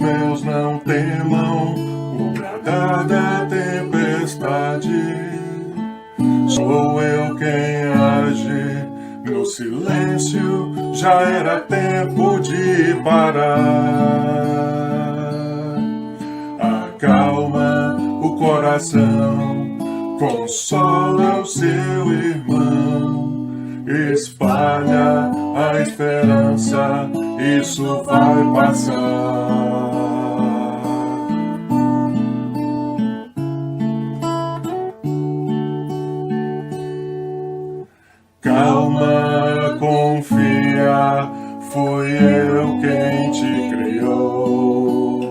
meus não temam o bradar da tempestade. Sou eu quem age no silêncio, já era tempo de parar. Acalma o coração, consola o seu irmão, espalha a esperança, isso vai passar. Calma, confia, fui eu quem te criou.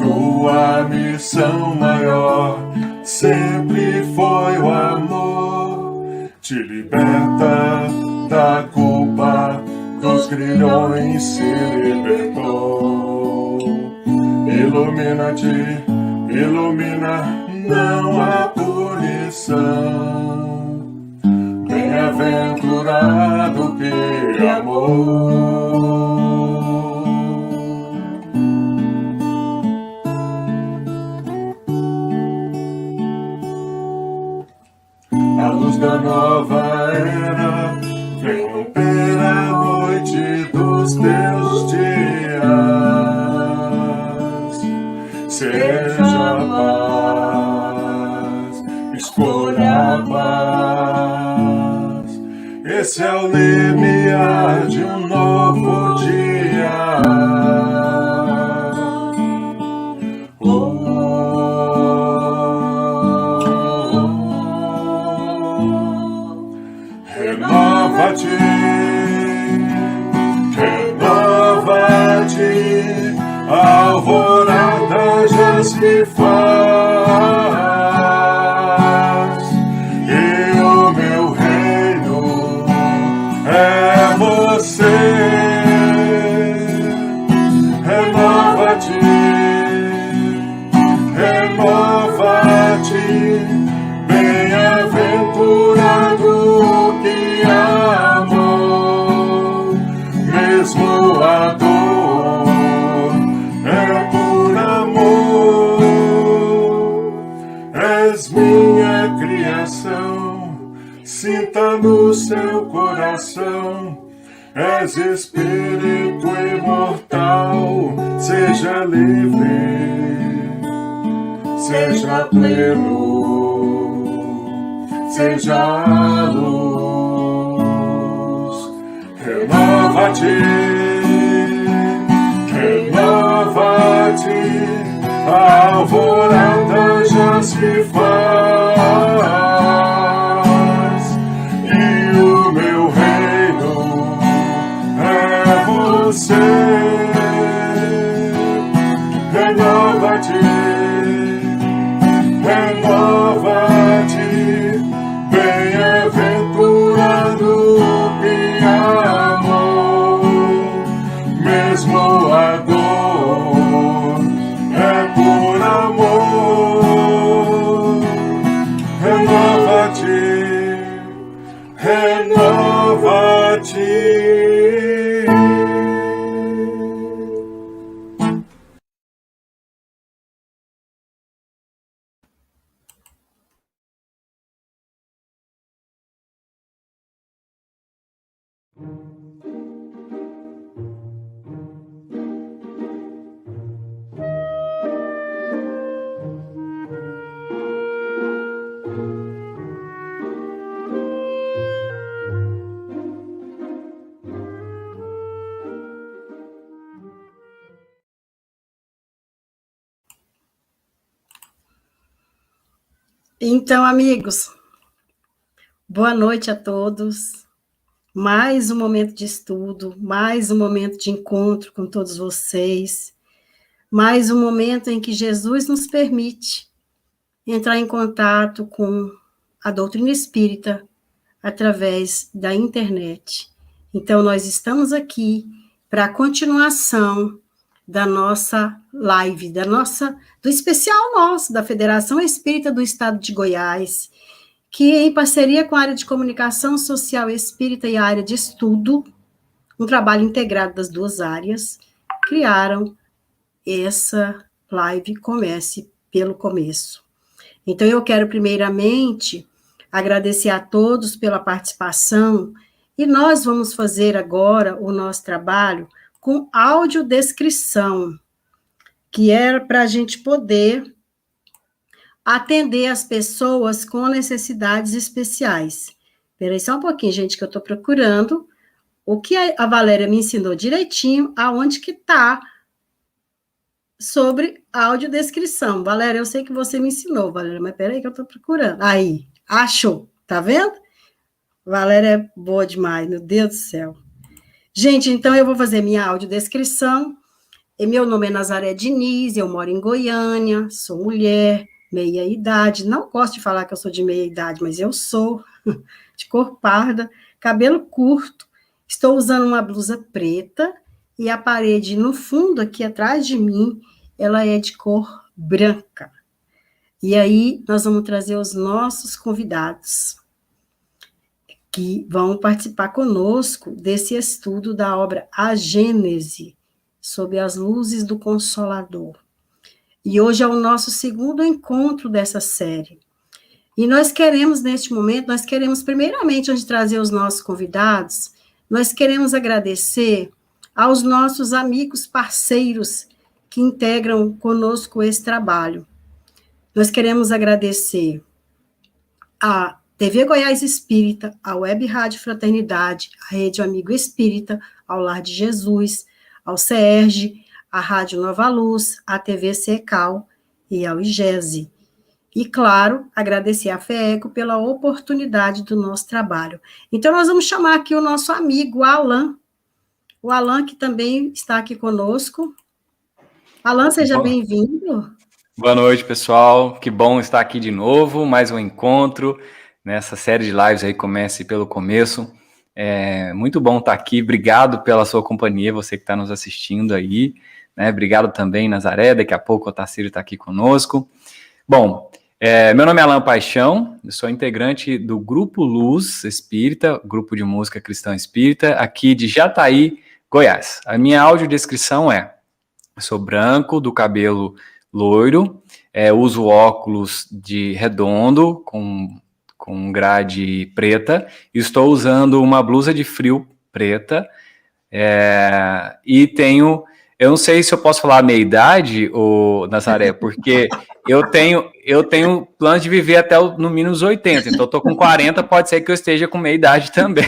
Tua missão maior sempre foi o amor. Te liberta da culpa, dos grilhões se libertou. Ilumina-te, ilumina, não há punição. Bem-aventurado que amor. A luz da nova era vem romper a noite dos teus dias. Seja a paz, escolha a paz. Esse é o limiar de um novo dia. Renova-te, renova-te, a alvorada já se faz, e o meu reino é você. Renova-te, renova-te, bem-aventurado que amou, mesmo a dor é por amor. És minha criação, sinta no seu coração. És espírito imortal, seja livre, seja pleno, seja a luz. Renova-te, renova-te, a alvorada já se faz, e o meu reino é você. Renova-te, renova-te, bem-aventurado que amou, mesmo a dor é por amor. Renova-te, renova-te. Então, amigos, boa noite a todos. Mais um momento de estudo, mais um momento de encontro com todos vocês, mais um momento em que Jesus nos permite entrar em contato com a doutrina espírita através da internet. Então, nós estamos aqui para a continuação da nossa live, do especial nosso, da Federação Espírita do Estado de Goiás, que, em parceria com a área de comunicação social espírita e a área de estudo, um trabalho integrado das duas áreas, criaram essa live comece pelo começo. Então, eu quero, primeiramente, agradecer a todos pela participação, e nós vamos fazer agora o nosso trabalho com audiodescrição, que era para a gente poder atender as pessoas com necessidades especiais. Espera aí só um pouquinho, gente, que eu estou procurando o que a Valéria me ensinou direitinho, aonde que está sobre audiodescrição. Valéria, eu sei que você me ensinou, Valéria, mas peraí que eu estou procurando. Aí, achou, tá vendo? Valéria é boa demais, meu Deus do céu. Gente, então eu vou fazer minha audiodescrição. E meu nome é Nazaré Diniz, eu moro em Goiânia, sou mulher, meia idade. Não gosto de falar que eu sou de meia idade, mas eu sou, de cor parda, cabelo curto. Estou usando uma blusa preta e a parede no fundo, aqui atrás de mim, ela é de cor branca. E aí, nós vamos trazer os nossos convidados, que vão participar conosco desse estudo da obra A Gênese, sob as luzes do Consolador. E hoje é o nosso segundo encontro dessa série. E nós queremos, neste momento, primeiramente, antes de trazer os nossos convidados, nós queremos agradecer aos nossos amigos parceiros que integram conosco esse trabalho. Nós queremos agradecer a TV Goiás Espírita, a Web Rádio Fraternidade, a Rede Amigo Espírita, ao Lar de Jesus, ao CERJ, à Rádio Nova Luz, à TV Secal e ao IGESE. E, claro, agradecer à FEECO pela oportunidade do nosso trabalho. Então, nós vamos chamar aqui o nosso amigo Alan. O Alan, que também está aqui conosco. Alan, seja bem-vindo. Boa noite, pessoal. Que bom estar aqui de novo, mais um encontro nessa série de lives aí, comece pelo começo. É muito bom estar aqui. Obrigado pela sua companhia, você que está nos assistindo aí, né? Obrigado também, Nazaré. Daqui a pouco o Otacílio está aqui conosco. Bom, meu nome é Alan Paixão, eu sou integrante do Grupo Luz Espírita, grupo de música cristã espírita, aqui de Jataí, Goiás. A minha audiodescrição eu sou branco, do cabelo loiro, uso óculos de redondo, com grade preta, estou usando uma blusa de frio preta, e tenho... Eu não sei se eu posso falar a minha idade, ô Nazaré, porque eu tenho plano de viver até no mínimo 80, então eu tô com 40, pode ser que eu esteja com meia idade também.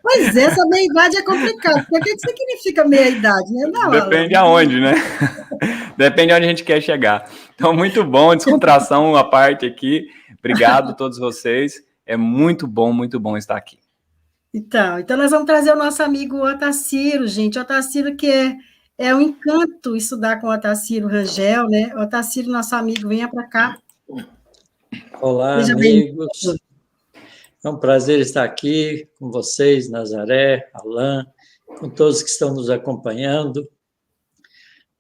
Pois é, essa meia-idade é complicada, porque o que significa meia-idade, né? Não, depende aonde, né? Depende aonde a gente quer chegar. Então, muito bom, descontração à parte aqui. Obrigado a todos vocês, é muito bom estar aqui. Então nós vamos trazer o nosso amigo Otacílio, gente. Otacílio que é um encanto estudar com o Otacílio Rangel, né? Otacílio, nosso amigo, venha para cá. Olá, amigos. É um prazer estar aqui com vocês, Nazaré, Alan, com todos que estão nos acompanhando,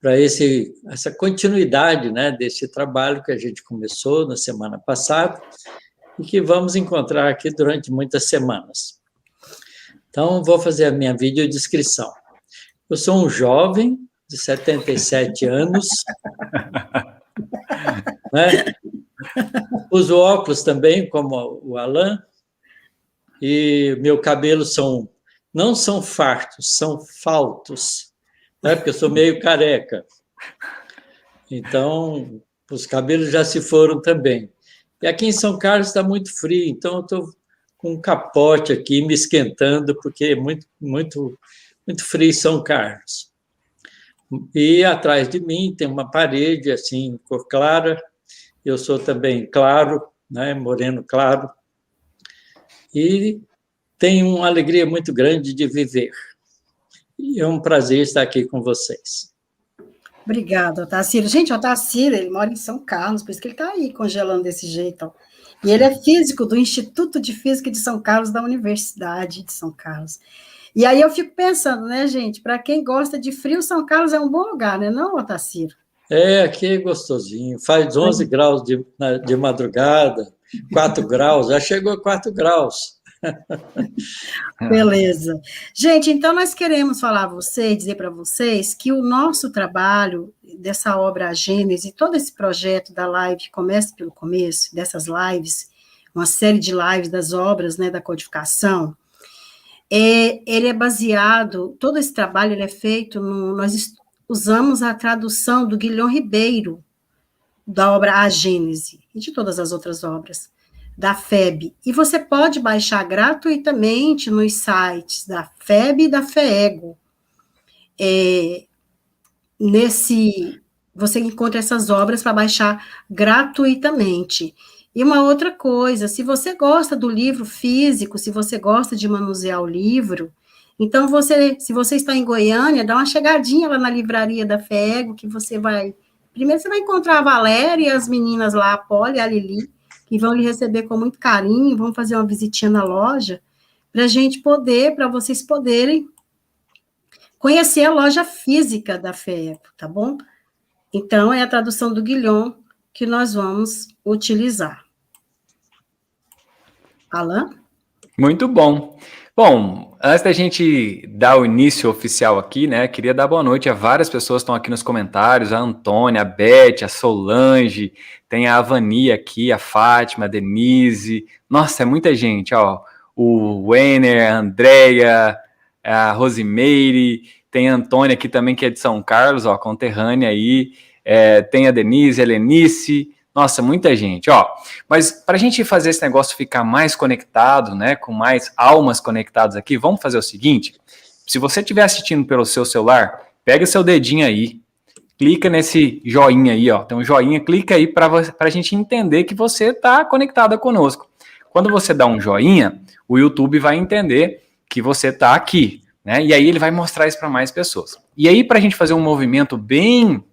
para essa continuidade, né, desse trabalho que a gente começou na semana passada e que vamos encontrar aqui durante muitas semanas. Então, vou fazer a minha videodescrição. Eu sou um jovem de 77 anos, né? Uso óculos também, como o Alan, e meu cabelo não são fartos, são faltos, né? Porque eu sou meio careca. Então, os cabelos já se foram também. E aqui em São Carlos está muito frio, então eu estou com um capote aqui me esquentando, porque é muito, muito, muito frio em São Carlos. E atrás de mim tem uma parede, assim, cor clara. Eu sou também claro, né, moreno claro. E tenho uma alegria muito grande de viver. E é um prazer estar aqui com vocês. Obrigada, Otacílio. Gente, o Otacílio, ele mora em São Carlos, por isso que ele está aí congelando desse jeito. Ó. E ele é físico do Instituto de Física de São Carlos, da Universidade de São Carlos. E aí eu fico pensando, né, gente, para quem gosta de frio, São Carlos é um bom lugar, né, não, Otacílio? Aqui é gostosinho. Faz 11 graus de madrugada, 4 graus, já chegou a 4 graus. Beleza. Gente, então nós queremos falar a vocês, dizer para vocês que o nosso trabalho dessa obra A Gênese, todo esse projeto da live, começa pelo começo, dessas lives, uma série de lives das obras, né, da codificação, ele é baseado, todo esse trabalho ele é feito, nós usamos a tradução do Guilhom Ribeiro, da obra A Gênese, e de todas as outras obras, da FEB. E você pode baixar gratuitamente nos sites da FEB e da FEEGO. Você encontra essas obras para baixar gratuitamente. E uma outra coisa, se você gosta do livro físico, se você gosta de manusear o livro, então se você está em Goiânia, dá uma chegadinha lá na livraria da FEEGO, que você vai... Primeiro você vai encontrar a Valéria e as meninas lá, a Polly e a Lili, que vão lhe receber com muito carinho, vão fazer uma visitinha na loja, para vocês poderem conhecer a loja física da FEEGO, tá bom? Então, é a tradução do Guilhom que nós vamos utilizar. Alan? Muito bom. Bom, antes da gente dar o início oficial aqui, né, queria dar boa noite a várias pessoas que estão aqui nos comentários, a Antônia, a Beth, a Solange, tem a Avani aqui, a Fátima, a Denise, nossa, é muita gente, ó, o Weiner, a Andréia, a Rosimeire, tem a Antônia aqui também, que é de São Carlos, ó, conterrânea aí, tem a Denise, a Lenice, nossa, muita gente, ó. Mas para a gente fazer esse negócio ficar mais conectado, né, com mais almas conectadas aqui, vamos fazer o seguinte, se você estiver assistindo pelo seu celular, pega seu dedinho aí, clica nesse joinha aí, ó, tem um joinha, clica aí para a gente entender que você está conectada conosco. Quando você dá um joinha, o YouTube vai entender que você está aqui, né, e aí ele vai mostrar isso para mais pessoas. E aí, para a gente fazer um movimento bem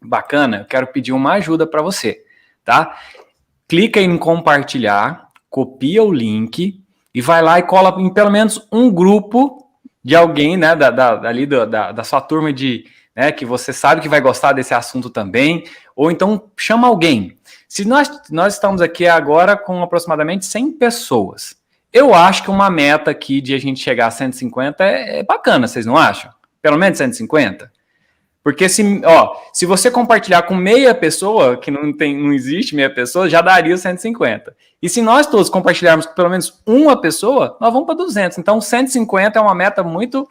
bacana, eu quero pedir uma ajuda para você. Tá? Clica em compartilhar, copia o link e vai lá e cola em pelo menos um grupo de alguém, né, da sua turma né, que você sabe que vai gostar desse assunto também, ou então chama alguém. Se nós estamos aqui agora com aproximadamente 100 pessoas, eu acho que uma meta aqui de a gente chegar a 150 é bacana, vocês não acham? Pelo menos 150? Porque se você compartilhar com meia pessoa, que não existe meia pessoa, já daria 150. E se nós todos compartilharmos com pelo menos uma pessoa, nós vamos para 200. Então, 150 é uma meta muito,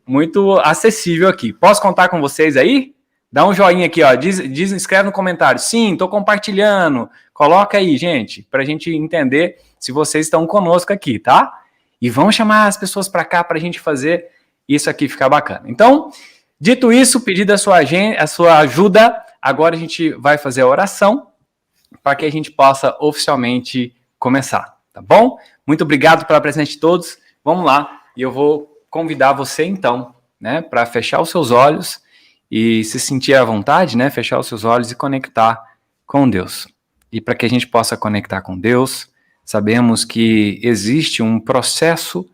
muito acessível aqui. Posso contar com vocês aí? Dá um joinha aqui, ó. Escreve no comentário. Sim, estou compartilhando. Coloca aí, gente, para a gente entender se vocês estão conosco aqui, tá? E vamos chamar as pessoas para cá para a gente fazer isso aqui ficar bacana. Então... Dito isso, pedido a sua ajuda, agora a gente vai fazer a oração para que a gente possa oficialmente começar, tá bom? Muito obrigado pela presença de todos. Vamos lá, e eu vou convidar você então, né, para fechar os seus olhos e se sentir à vontade, né, fechar os seus olhos e conectar com Deus. E para que a gente possa conectar com Deus, sabemos que existe um processo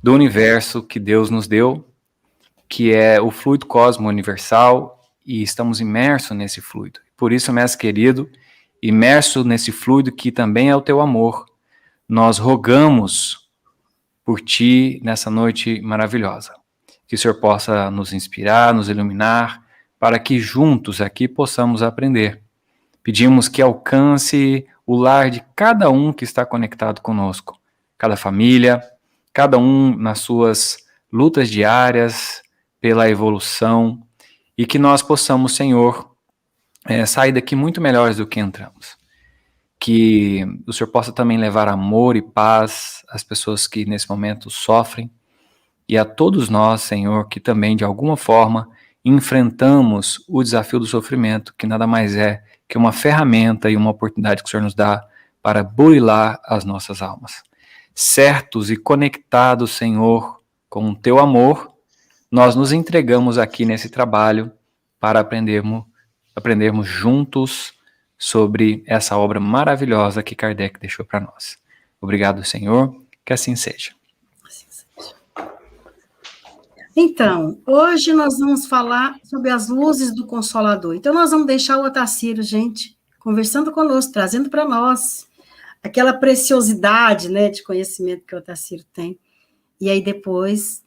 do universo que Deus nos deu, que é o fluido cósmico universal, e estamos imersos nesse fluido. Por isso, mestre querido, imerso nesse fluido que também é o teu amor, nós rogamos por ti nessa noite maravilhosa. Que o Senhor possa nos inspirar, nos iluminar, para que juntos aqui possamos aprender. Pedimos que alcance o lar de cada um que está conectado conosco, cada família, cada um nas suas lutas diárias, pela evolução, e que nós possamos, Senhor, sair daqui muito melhores do que entramos. Que o Senhor possa também levar amor e paz às pessoas que nesse momento sofrem, e a todos nós, Senhor, que também de alguma forma enfrentamos o desafio do sofrimento, que nada mais é que uma ferramenta e uma oportunidade que o Senhor nos dá para burilar as nossas almas. Certos e conectados, Senhor, com o teu amor, nós nos entregamos aqui nesse trabalho para aprendermos juntos sobre essa obra maravilhosa que Kardec deixou para nós. Obrigado, Senhor, que assim seja. Então, hoje nós vamos falar sobre as luzes do Consolador. Então, nós vamos deixar o Otacílio, gente, conversando conosco, trazendo para nós aquela preciosidade, né, de conhecimento que o Otacílio tem. E aí depois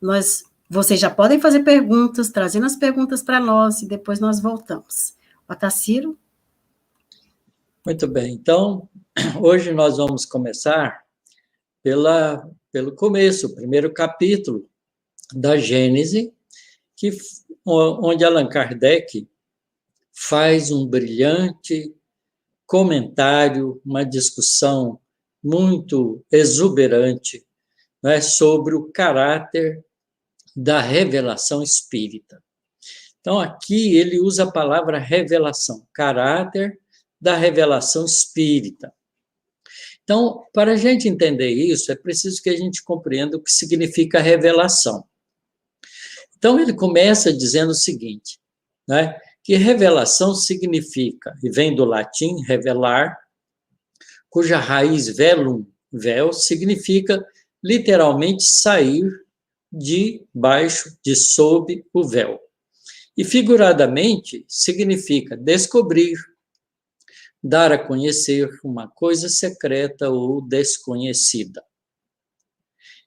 vocês já podem fazer perguntas, trazendo as perguntas para nós, e depois nós voltamos. Otacílio? Muito bem. Então, hoje nós vamos começar pelo começo, o primeiro capítulo da Gênese, onde Allan Kardec faz um brilhante comentário, uma discussão muito exuberante, né, sobre o caráter da revelação espírita. Então, aqui ele usa a palavra revelação, caráter da revelação espírita. Então, para a gente entender isso, é preciso que a gente compreenda o que significa revelação. Então, ele começa dizendo o seguinte, né, que revelação significa, e vem do latim revelar, cuja raiz velum, véu, significa literalmente sair de baixo, de sob o véu. E figuradamente significa descobrir, dar a conhecer uma coisa secreta ou desconhecida.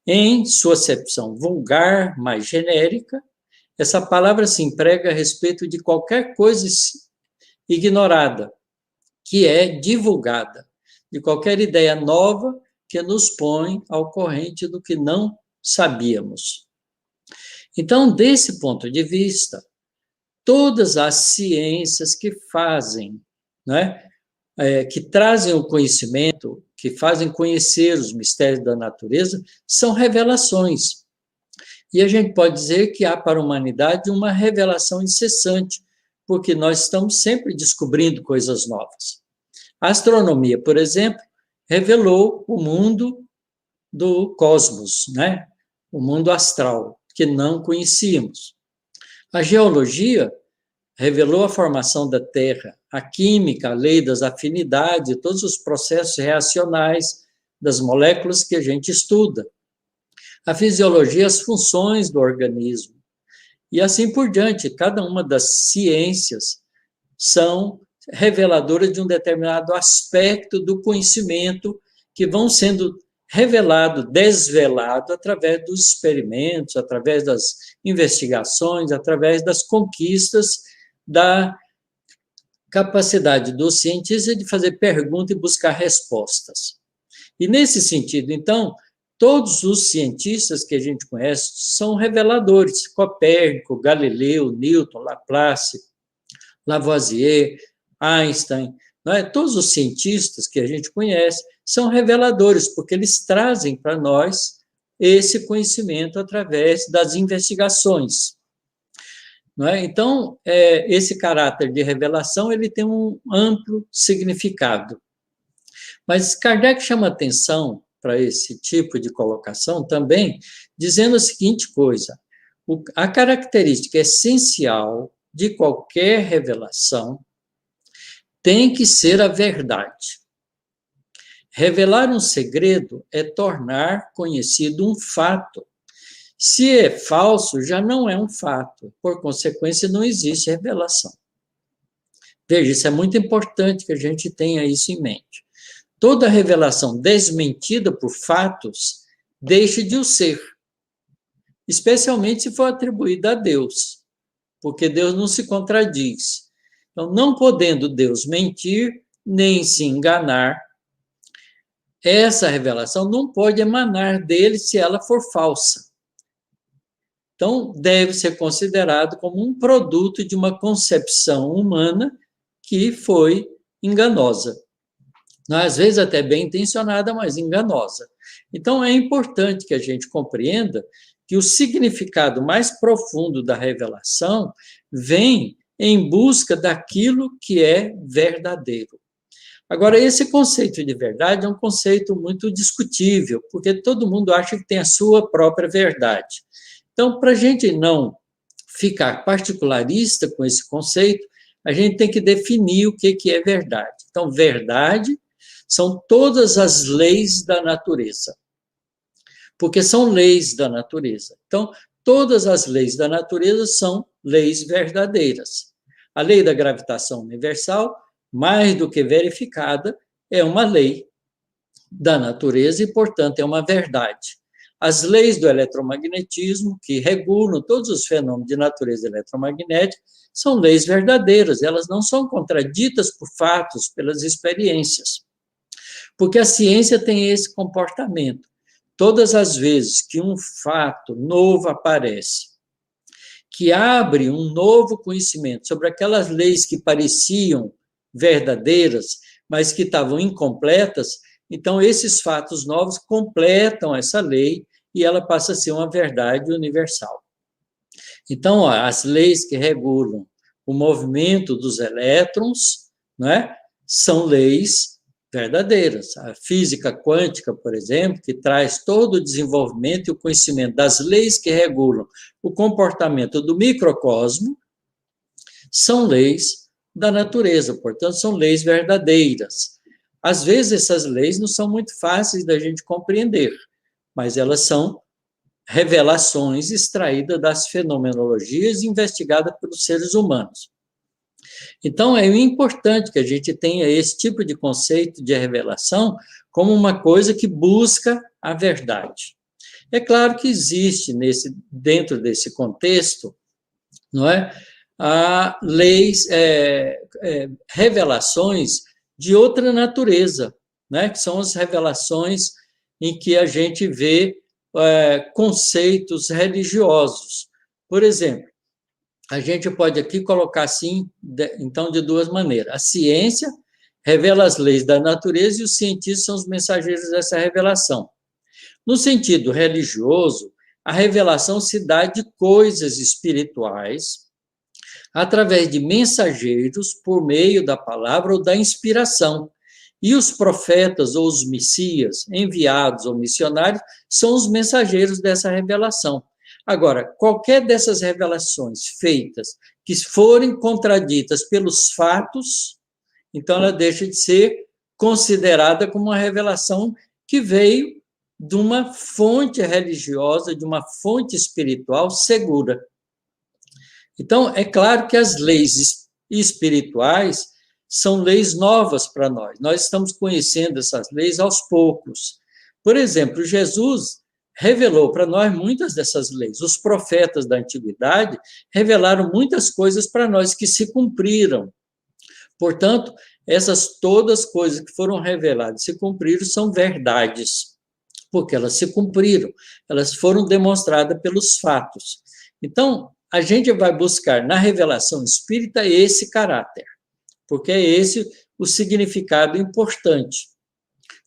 Em sua acepção vulgar, mais genérica, essa palavra se emprega a respeito de qualquer coisa ignorada, que é divulgada, de qualquer ideia nova que nos põe ao corrente do que não sabíamos. Então, desse ponto de vista, todas as ciências que fazem, né, que trazem o conhecimento, que fazem conhecer os mistérios da natureza, são revelações. E a gente pode dizer que há para a humanidade uma revelação incessante, porque nós estamos sempre descobrindo coisas novas. A astronomia, por exemplo, revelou o mundo do cosmos, né? O mundo astral, que não conhecíamos. A geologia revelou a formação da Terra, a química, a lei das afinidades, todos os processos reacionais das moléculas que a gente estuda. A fisiologia, as funções do organismo. E assim por diante, cada uma das ciências são reveladoras de um determinado aspecto do conhecimento que vão sendo revelado, desvelado através dos experimentos, através das investigações, através das conquistas da capacidade do cientista de fazer pergunta e buscar respostas. E nesse sentido, então, todos os cientistas que a gente conhece são reveladores. Copérnico, Galileu, Newton, Laplace, Lavoisier, Einstein, não é? Todos os cientistas que a gente conhece são reveladores, porque eles trazem para nós esse conhecimento através das investigações. Não é? Então, esse caráter de revelação ele tem um amplo significado. Mas Kardec chama atenção para esse tipo de colocação também, dizendo a seguinte coisa: a característica essencial de qualquer revelação tem que ser a verdade. Revelar um segredo é tornar conhecido um fato. Se é falso, já não é um fato. Por consequência, não existe revelação. Veja, isso é muito importante que a gente tenha isso em mente. Toda revelação desmentida por fatos deixa de o ser, especialmente se for atribuída a Deus, porque Deus não se contradiz. Então, não podendo Deus mentir, nem se enganar, essa revelação não pode emanar dele se ela for falsa. Então, deve ser considerado como um produto de uma concepção humana que foi enganosa. Às vezes até bem intencionada, mas enganosa. Então, é importante que a gente compreenda que o significado mais profundo da revelação vem em busca daquilo que é verdadeiro. Agora, esse conceito de verdade é um conceito muito discutível, porque todo mundo acha que tem a sua própria verdade. Então, para a gente não ficar particularista com esse conceito, a gente tem que definir o que é verdade. Então, verdade são todas as leis da natureza, porque são leis da natureza. Então, todas as leis da natureza são leis verdadeiras. A lei da gravitação universal, mais do que verificada, é uma lei da natureza e, portanto, é uma verdade. As leis do eletromagnetismo, que regulam todos os fenômenos de natureza eletromagnética, são leis verdadeiras, elas não são contraditas por fatos, pelas experiências. Porque a ciência tem esse comportamento. Todas as vezes que um fato novo aparece, que abre um novo conhecimento sobre aquelas leis que pareciam verdadeiras, mas que estavam incompletas, então esses fatos novos completam essa lei e ela passa a ser uma verdade universal. Então, as leis que regulam o movimento dos elétrons, né, são leis verdadeiras. A física quântica, por exemplo, que traz todo o desenvolvimento e o conhecimento das leis que regulam o comportamento do microcosmo, são leis da natureza, portanto, são leis verdadeiras. Às vezes, essas leis não são muito fáceis da gente compreender, mas elas são revelações extraídas das fenomenologias investigadas pelos seres humanos. Então, é importante que a gente tenha esse tipo de conceito de revelação como uma coisa que busca a verdade. É claro que existe dentro desse contexto, não é, leis, revelações de outra natureza, né, que são as revelações em que a gente vê conceitos religiosos. Por exemplo, a gente pode aqui colocar assim, então, de duas maneiras. A ciência revela as leis da natureza e os cientistas são os mensageiros dessa revelação. No sentido religioso, a revelação se dá de coisas espirituais através de mensageiros por meio da palavra ou da inspiração. E os profetas ou os messias, enviados ou missionários, são os mensageiros dessa revelação. Agora, qualquer dessas revelações feitas que forem contraditas pelos fatos, então ela deixa de ser considerada como uma revelação que veio de uma fonte religiosa, de uma fonte espiritual segura. Então, é claro que as leis espirituais são leis novas para nós. Nós estamos conhecendo essas leis aos poucos. Por exemplo, Jesus revelou para nós muitas dessas leis. Os profetas da antiguidade revelaram muitas coisas para nós que se cumpriram. Portanto, essas todas coisas que foram reveladas e se cumpriram são verdades, porque elas se cumpriram, elas foram demonstradas pelos fatos. Então, a gente vai buscar na revelação espírita esse caráter, porque é esse o significado importante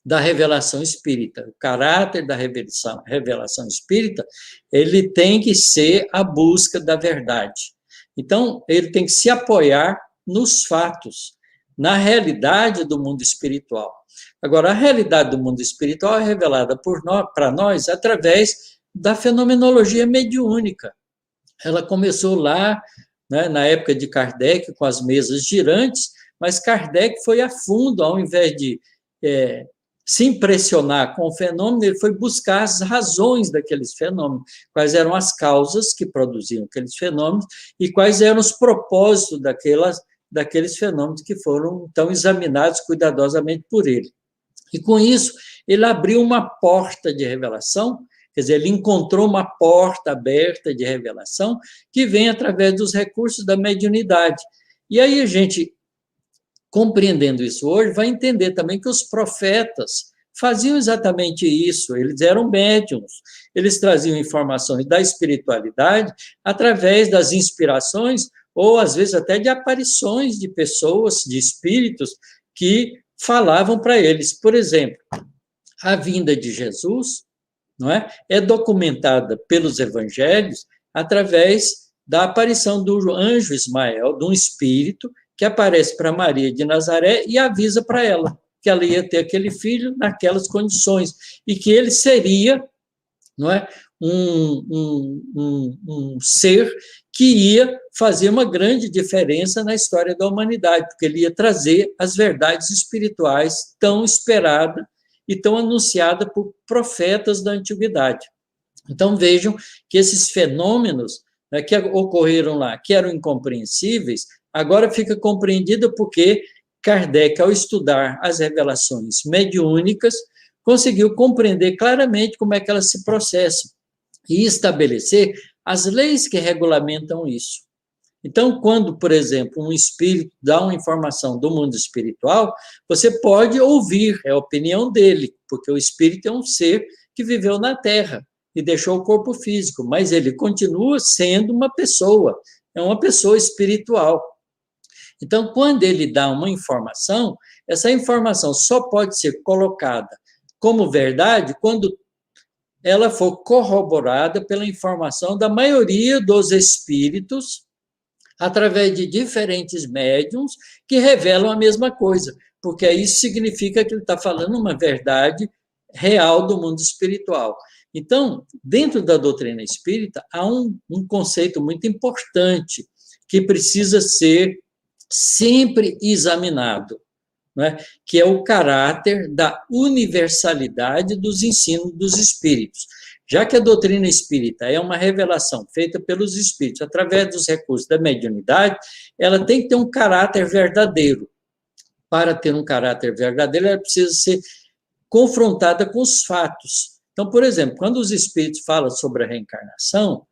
da revelação espírita. O caráter da revelação espírita, ele tem que ser a busca da verdade. Então, ele tem que se apoiar nos fatos, na realidade do mundo espiritual. Agora, a realidade do mundo espiritual é revelada para nós através da fenomenologia mediúnica. Ela começou lá, né, na época de Kardec, com as mesas girantes, mas Kardec foi a fundo, ao invés de se impressionar com o fenômeno, ele foi buscar as razões daqueles fenômenos, quais eram as causas que produziam aqueles fenômenos e quais eram os propósitos daqueles fenômenos que foram, então, examinados cuidadosamente por ele. E, com isso, ele abriu uma porta de revelação, quer dizer, ele encontrou uma porta aberta de revelação que vem através dos recursos da mediunidade. E aí a gente, compreendendo isso hoje, vai entender também que os profetas faziam exatamente isso, eles eram médiuns, eles traziam informações da espiritualidade através das inspirações ou, às vezes, até de aparições de pessoas, de espíritos, que falavam para eles. Por exemplo, a vinda de Jesus, não é documentada pelos evangelhos através da aparição do anjo Ismael, de um espírito que aparece para Maria de Nazaré e avisa para ela que ela ia ter aquele filho naquelas condições e que ele seria, não é, um ser que ia fazer uma grande diferença na história da humanidade, porque ele ia trazer as verdades espirituais tão esperadas e tão anunciadas por profetas da antiguidade. Então, vejam que esses fenômenos, né, que ocorreram lá, que eram incompreensíveis, agora fica compreendido porque Kardec, ao estudar as revelações mediúnicas, conseguiu compreender claramente como é que elas se processam e estabelecer as leis que regulamentam isso. Então, quando, por exemplo, um espírito dá uma informação do mundo espiritual, você pode ouvir, é a opinião dele, porque o espírito é um ser que viveu na Terra e deixou o corpo físico, mas ele continua sendo uma pessoa, é uma pessoa espiritual. Então, quando ele dá uma informação, essa informação só pode ser colocada como verdade quando ela for corroborada pela informação da maioria dos espíritos, através de diferentes médiums que revelam a mesma coisa, porque isso significa que ele está falando uma verdade real do mundo espiritual. Então, dentro da doutrina espírita, há um conceito muito importante que precisa ser sempre examinado, né? Que é o caráter da universalidade dos ensinos dos espíritos. Já que a doutrina espírita é uma revelação feita pelos espíritos através dos recursos da mediunidade, ela tem que ter um caráter verdadeiro. Para ter um caráter verdadeiro, ela precisa ser confrontada com os fatos. Então, por exemplo, quando os espíritos falam sobre a reencarnação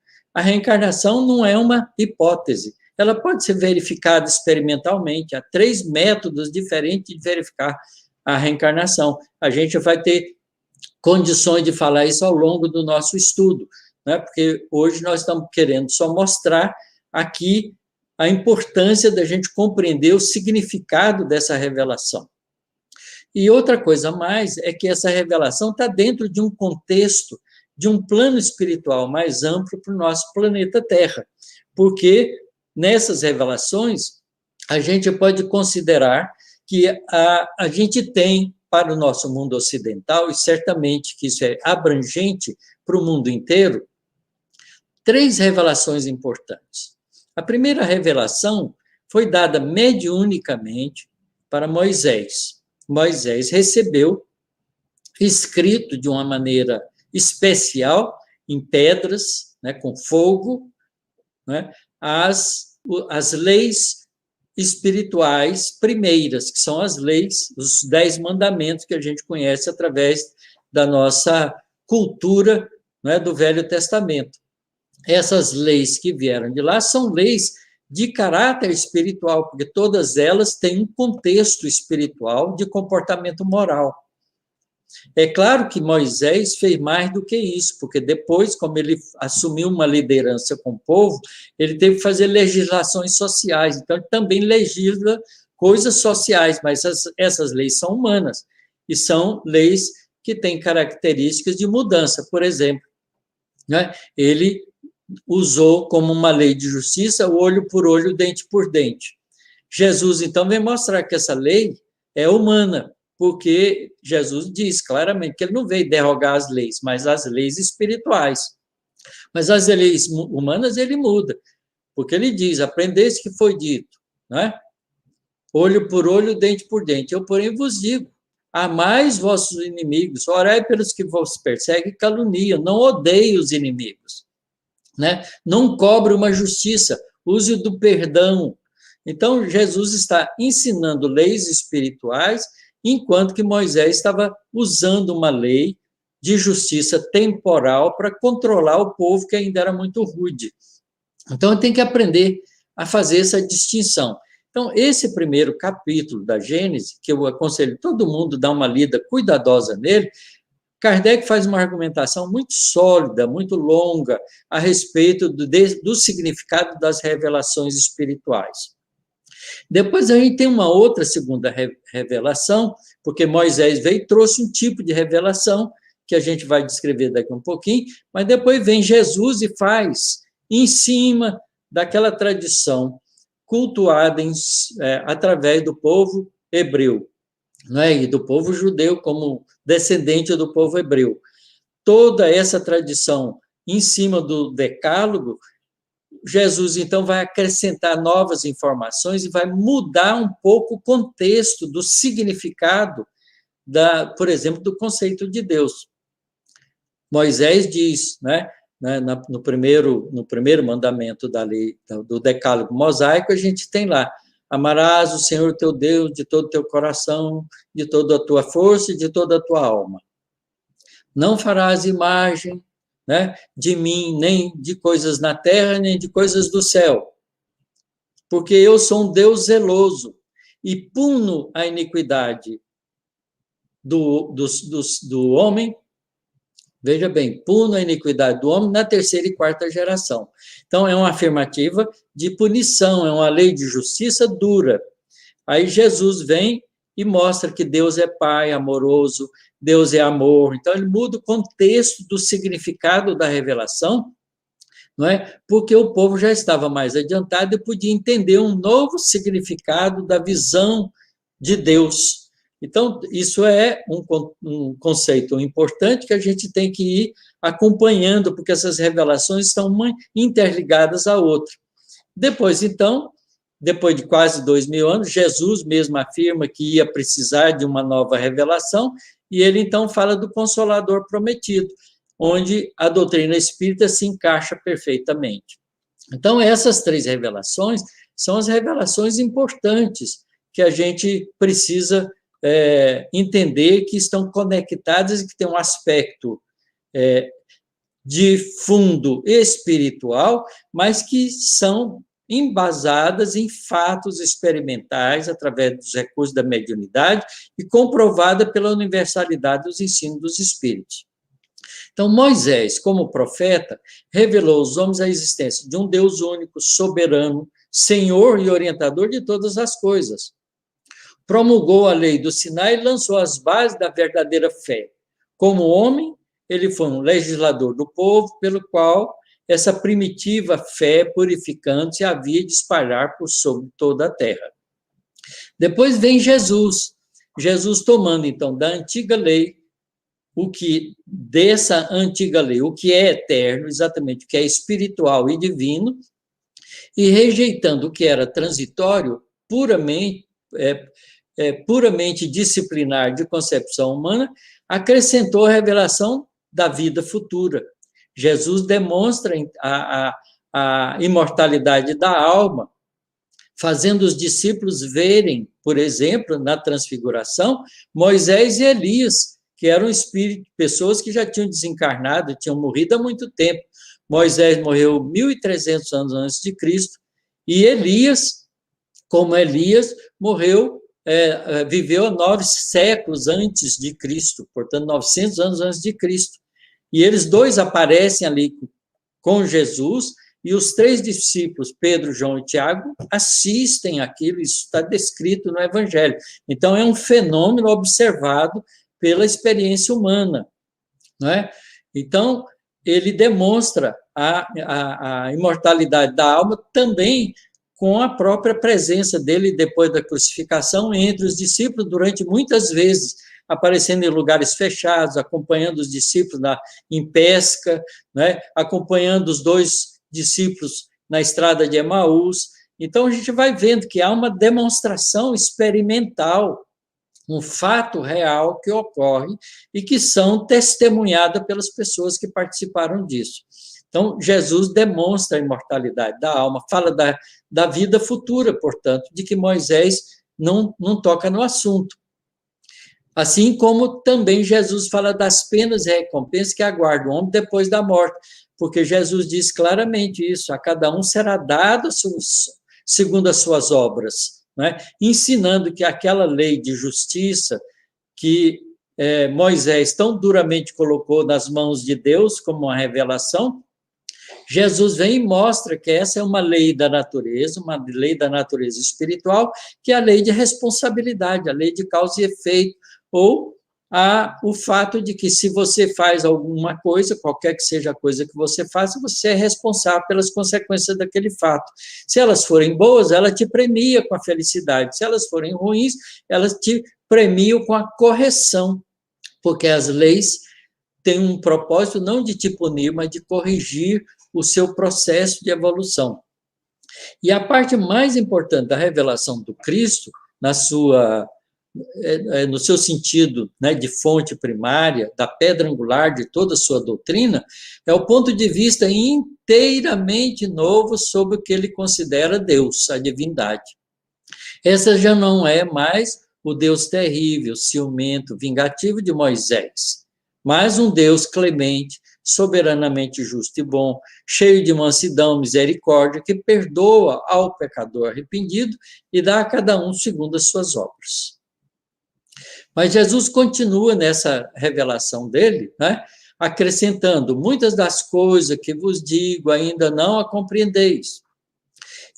não é uma hipótese. Ela pode ser verificada experimentalmente. Há 3 métodos diferentes de verificar a reencarnação. A gente vai ter condições de falar isso ao longo do nosso estudo, né? Porque hoje nós estamos querendo só mostrar aqui a importância da gente compreender o significado dessa revelação. E outra coisa a mais é que essa revelação está dentro de um contexto, de um plano espiritual mais amplo para o nosso planeta Terra, porque nessas revelações a gente pode considerar que a gente tem para o nosso mundo ocidental, e certamente que isso é abrangente para o mundo inteiro, 3 revelações importantes. A primeira revelação foi dada mediunicamente para Moisés. Moisés recebeu, escrito de uma maneira especial, em pedras, né, com fogo, né, as leis espirituais primeiras, que são as leis, os 10 mandamentos que a gente conhece através da nossa cultura, né, do Velho Testamento. Essas leis que vieram de lá são leis de caráter espiritual, porque todas elas têm um contexto espiritual de comportamento moral. É claro que Moisés fez mais do que isso, porque depois, como ele assumiu uma liderança com o povo, ele teve que fazer legislações sociais, então ele também legisla coisas sociais, mas essas leis são humanas, e são leis que têm características de mudança. Por exemplo, né, ele usou como uma lei de justiça o olho por olho, dente por dente. Jesus, então, vem mostrar que essa lei é humana, porque Jesus diz claramente que ele não veio derrogar as leis, mas as leis espirituais. Mas as leis humanas ele muda, porque ele diz, aprendeste que foi dito, né? Olho por olho, dente por dente. Eu, porém, vos digo, amai vossos inimigos, orai pelos que vos perseguem e caluniam, não odeie os inimigos, né? Não cobre uma justiça, use do perdão. Então, Jesus está ensinando leis espirituais, enquanto que Moisés estava usando uma lei de justiça temporal para controlar o povo que ainda era muito rude. Então, tem que aprender a fazer essa distinção. Então, esse primeiro capítulo da Gênesis, que eu aconselho todo mundo a dar uma lida cuidadosa nele, Kardec faz uma argumentação muito sólida, muito longa, a respeito do significado das revelações espirituais. Depois a gente tem uma outra segunda revelação, porque Moisés veio e trouxe um tipo de revelação, que a gente vai descrever daqui um pouquinho, mas depois vem Jesus e faz em cima daquela tradição cultuada através do povo hebreu, né, e do povo judeu como descendente do povo hebreu. Toda essa tradição em cima do decálogo, Jesus, então, vai acrescentar novas informações e vai mudar um pouco o contexto do significado, por exemplo, do conceito de Deus. Moisés diz, né, no primeiro mandamento da lei, do decálogo mosaico, a gente tem lá, amarás o Senhor teu Deus de todo o teu coração, de toda a tua força e de toda a tua alma. Não farás imagem, né, de mim, nem de coisas na terra, nem de coisas do céu, porque eu sou um Deus zeloso e puno a iniquidade do homem. Veja bem, puno a iniquidade do homem na terceira e quarta geração. Então, é uma afirmativa de punição, é uma lei de justiça dura. Aí Jesus vem e mostra que Deus é Pai amoroso, Deus é amor. Então, ele muda o contexto do significado da revelação, não é? Porque o povo já estava mais adiantado e podia entender um novo significado da visão de Deus. Então, isso é um conceito importante que a gente tem que ir acompanhando, porque essas revelações estão uma interligadas à outra. Depois, então, depois de quase 2000 anos, Jesus mesmo afirma que ia precisar de uma nova revelação, e ele, então, fala do Consolador prometido, onde a doutrina espírita se encaixa perfeitamente. Então, essas três revelações são as revelações importantes que a gente precisa entender que estão conectadas e que têm um aspecto de fundo espiritual, mas que são embasadas em fatos experimentais através dos recursos da mediunidade e comprovada pela universalidade dos ensinos dos espíritos. Então, Moisés, como profeta, revelou aos homens a existência de um Deus único, soberano, Senhor e orientador de todas as coisas. Promulgou a lei do Sinai e lançou as bases da verdadeira fé. Como homem, ele foi um legislador do povo, pelo qual essa primitiva fé purificante havia de espalhar por sobre toda a terra. Depois vem Jesus. Jesus tomando, então, da antiga lei, dessa antiga lei, o que é eterno, exatamente o que é espiritual e divino, e rejeitando o que era transitório, puramente disciplinar de concepção humana, acrescentou a revelação da vida futura. Jesus demonstra a imortalidade da alma, fazendo os discípulos verem, por exemplo, na transfiguração, Moisés e Elias, que eram pessoas que já tinham desencarnado, tinham morrido há muito tempo. Moisés morreu 1.300 anos antes de Cristo, e Elias, como Elias, viveu 9 séculos antes de Cristo, portanto, 900 anos antes de Cristo. E eles dois aparecem ali com Jesus, e os 3 discípulos, Pedro, João e Tiago, assistem aquilo, isso está descrito no Evangelho. Então, é um fenômeno observado pela experiência humana, não é? Então, ele demonstra a imortalidade da alma também com a própria presença dele depois da crucificação entre os discípulos, durante muitas vezes, aparecendo em lugares fechados, acompanhando os discípulos em pesca, né? Acompanhando os 2 discípulos na estrada de Emaús. Então, a gente vai vendo que há uma demonstração experimental, um fato real que ocorre e que são testemunhadas pelas pessoas que participaram disso. Então, Jesus demonstra a imortalidade da alma, fala da vida futura, portanto, de que Moisés não toca no assunto. Assim como também Jesus fala das penas e recompensas que aguardam o homem depois da morte, porque Jesus diz claramente isso: a cada um será dado segundo as suas obras, né? Ensinando que aquela lei de justiça que Moisés tão duramente colocou nas mãos de Deus como uma revelação, Jesus vem e mostra que essa é uma lei da natureza espiritual, que é a lei de responsabilidade, a lei de causa e efeito, ou o fato de que se você faz alguma coisa, qualquer que seja a coisa que você faça, você é responsável pelas consequências daquele fato. Se elas forem boas, ela te premia com a felicidade. Se elas forem ruins, elas te premiam com a correção, porque as leis têm um propósito não de te punir, mas de corrigir o seu processo de evolução. E a parte mais importante da revelação do Cristo, no seu sentido, né, de fonte primária, da pedra angular de toda a sua doutrina, é o ponto de vista inteiramente novo sobre o que ele considera Deus, a divindade. Essa já não é mais o Deus terrível, ciumento, vingativo de Moisés, mas um Deus clemente, soberanamente justo e bom, cheio de mansidão, misericórdia, que perdoa ao pecador arrependido e dá a cada um segundo as suas obras. Mas Jesus continua nessa revelação dele, né, acrescentando: muitas das coisas que vos digo ainda não a compreendeis,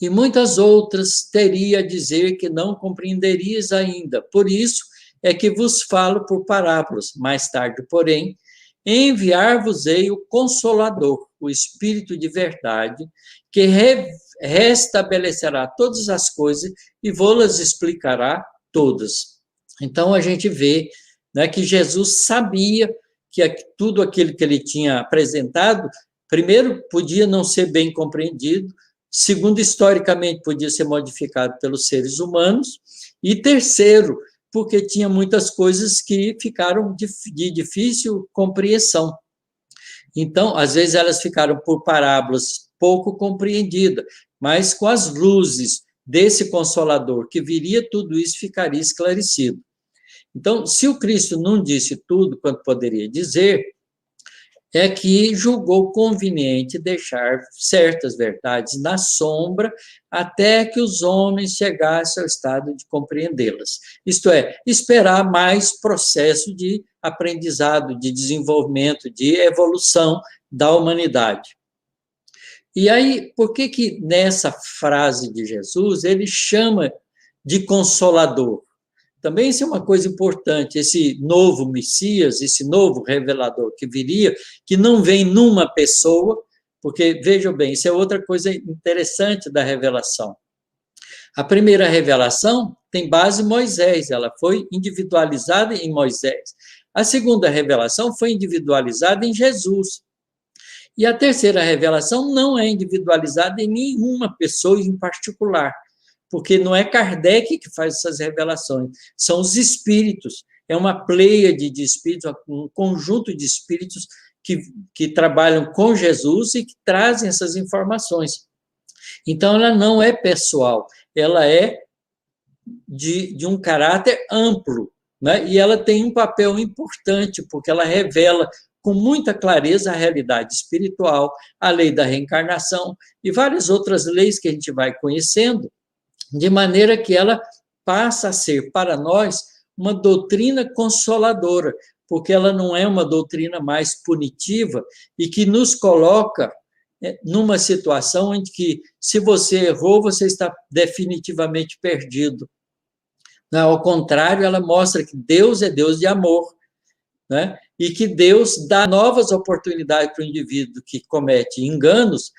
e muitas outras teria a dizer que não compreenderias ainda. Por isso é que vos falo por parábolas. Mais tarde, porém, enviar-vos-ei o Consolador, o Espírito de verdade, que restabelecerá todas as coisas e vou-las explicará todas. Então, a gente vê, né, que Jesus sabia que tudo aquilo que ele tinha apresentado, primeiro, podia não ser bem compreendido, segundo, historicamente, podia ser modificado pelos seres humanos, e terceiro, porque tinha muitas coisas que ficaram de difícil compreensão. Então, às vezes, elas ficaram por parábolas pouco compreendidas, mas com as luzes desse Consolador que viria, tudo isso ficaria esclarecido. Então, se o Cristo não disse tudo quanto poderia dizer, é que julgou conveniente deixar certas verdades na sombra até que os homens chegassem ao estado de compreendê-las. Isto é, esperar mais processo de aprendizado, de desenvolvimento, de evolução da humanidade. E aí, por que nessa frase de Jesus ele chama de Consolador? Também isso é uma coisa importante, esse novo Messias, esse novo revelador que viria, que não vem numa pessoa, porque, vejam bem, isso é outra coisa interessante da revelação. A primeira revelação tem base em Moisés, ela foi individualizada em Moisés. A segunda revelação foi individualizada em Jesus. E a terceira revelação não é individualizada em nenhuma pessoa em particular, porque não é Kardec que faz essas revelações, são os espíritos, é uma pleiade de espíritos, um conjunto de espíritos que trabalham com Jesus e que trazem essas informações. Então, ela não é pessoal, ela é de um caráter amplo, né? E ela tem um papel importante, porque ela revela com muita clareza a realidade espiritual, a lei da reencarnação e várias outras leis que a gente vai conhecendo, de maneira que ela passa a ser, para nós, uma doutrina consoladora, porque ela não é uma doutrina mais punitiva e que nos coloca numa situação em que, se você errou, você está definitivamente perdido. Ao contrário, ela mostra que Deus é Deus de amor, né? E que Deus dá novas oportunidades para o indivíduo que comete enganos,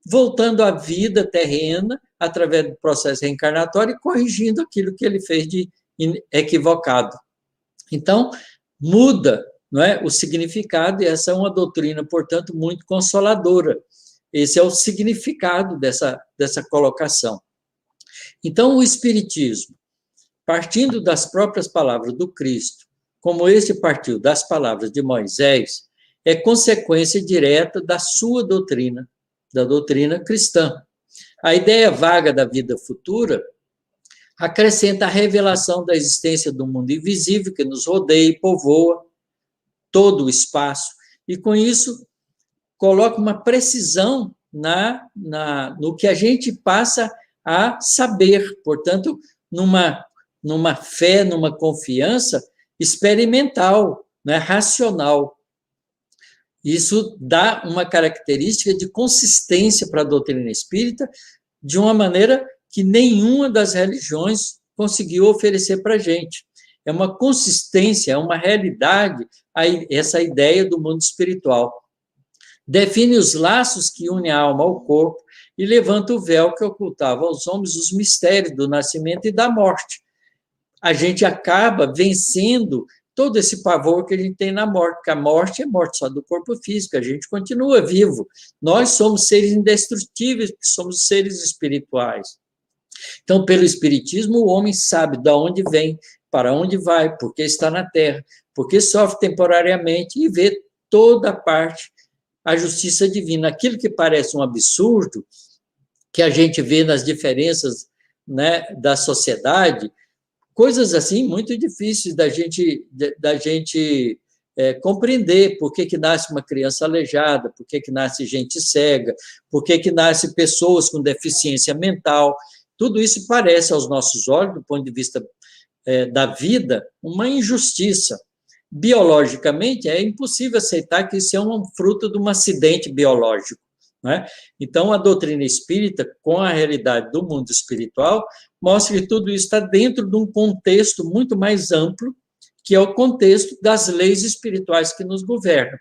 voltando à vida terrena, através do processo reencarnatório, e corrigindo aquilo que ele fez de equivocado. Então, muda, não é, o significado, e essa é uma doutrina, portanto, muito consoladora. Esse é o significado dessa colocação. Então, o Espiritismo, partindo das próprias palavras do Cristo, como este partiu das palavras de Moisés, é consequência direta da sua doutrina, da doutrina cristã. A ideia vaga da vida futura acrescenta a revelação da existência do mundo invisível que nos rodeia e povoa todo o espaço, e com isso coloca uma precisão no que a gente passa a saber, portanto, numa fé, numa confiança experimental, né, racional. Isso dá uma característica de consistência para a doutrina espírita, de uma maneira que nenhuma das religiões conseguiu oferecer para a gente. É uma consistência, é uma realidade, essa ideia do mundo espiritual. Define os laços que unem a alma ao corpo e levanta o véu que ocultava aos homens os mistérios do nascimento e da morte. A gente acaba vencendo todo esse pavor que a gente tem na morte, porque a morte é morte só do corpo físico, a gente continua vivo. Nós somos seres indestrutíveis, porque somos seres espirituais. Então, pelo Espiritismo, o homem sabe de onde vem, para onde vai, por que está na Terra, por que sofre temporariamente e vê toda a parte, a justiça divina. Aquilo que parece um absurdo, que a gente vê nas diferenças, né, da sociedade, coisas assim muito difíceis da gente compreender por que nasce uma criança aleijada, por que nasce gente cega, por que nasce pessoas com deficiência mental. Tudo isso parece, aos nossos olhos, do ponto de vista da vida, uma injustiça. Biologicamente, é impossível aceitar que isso é um fruto de um acidente biológico, né? Então, a doutrina espírita, com a realidade do mundo espiritual, mostra que tudo isso está dentro de um contexto muito mais amplo, que é o contexto das leis espirituais que nos governam.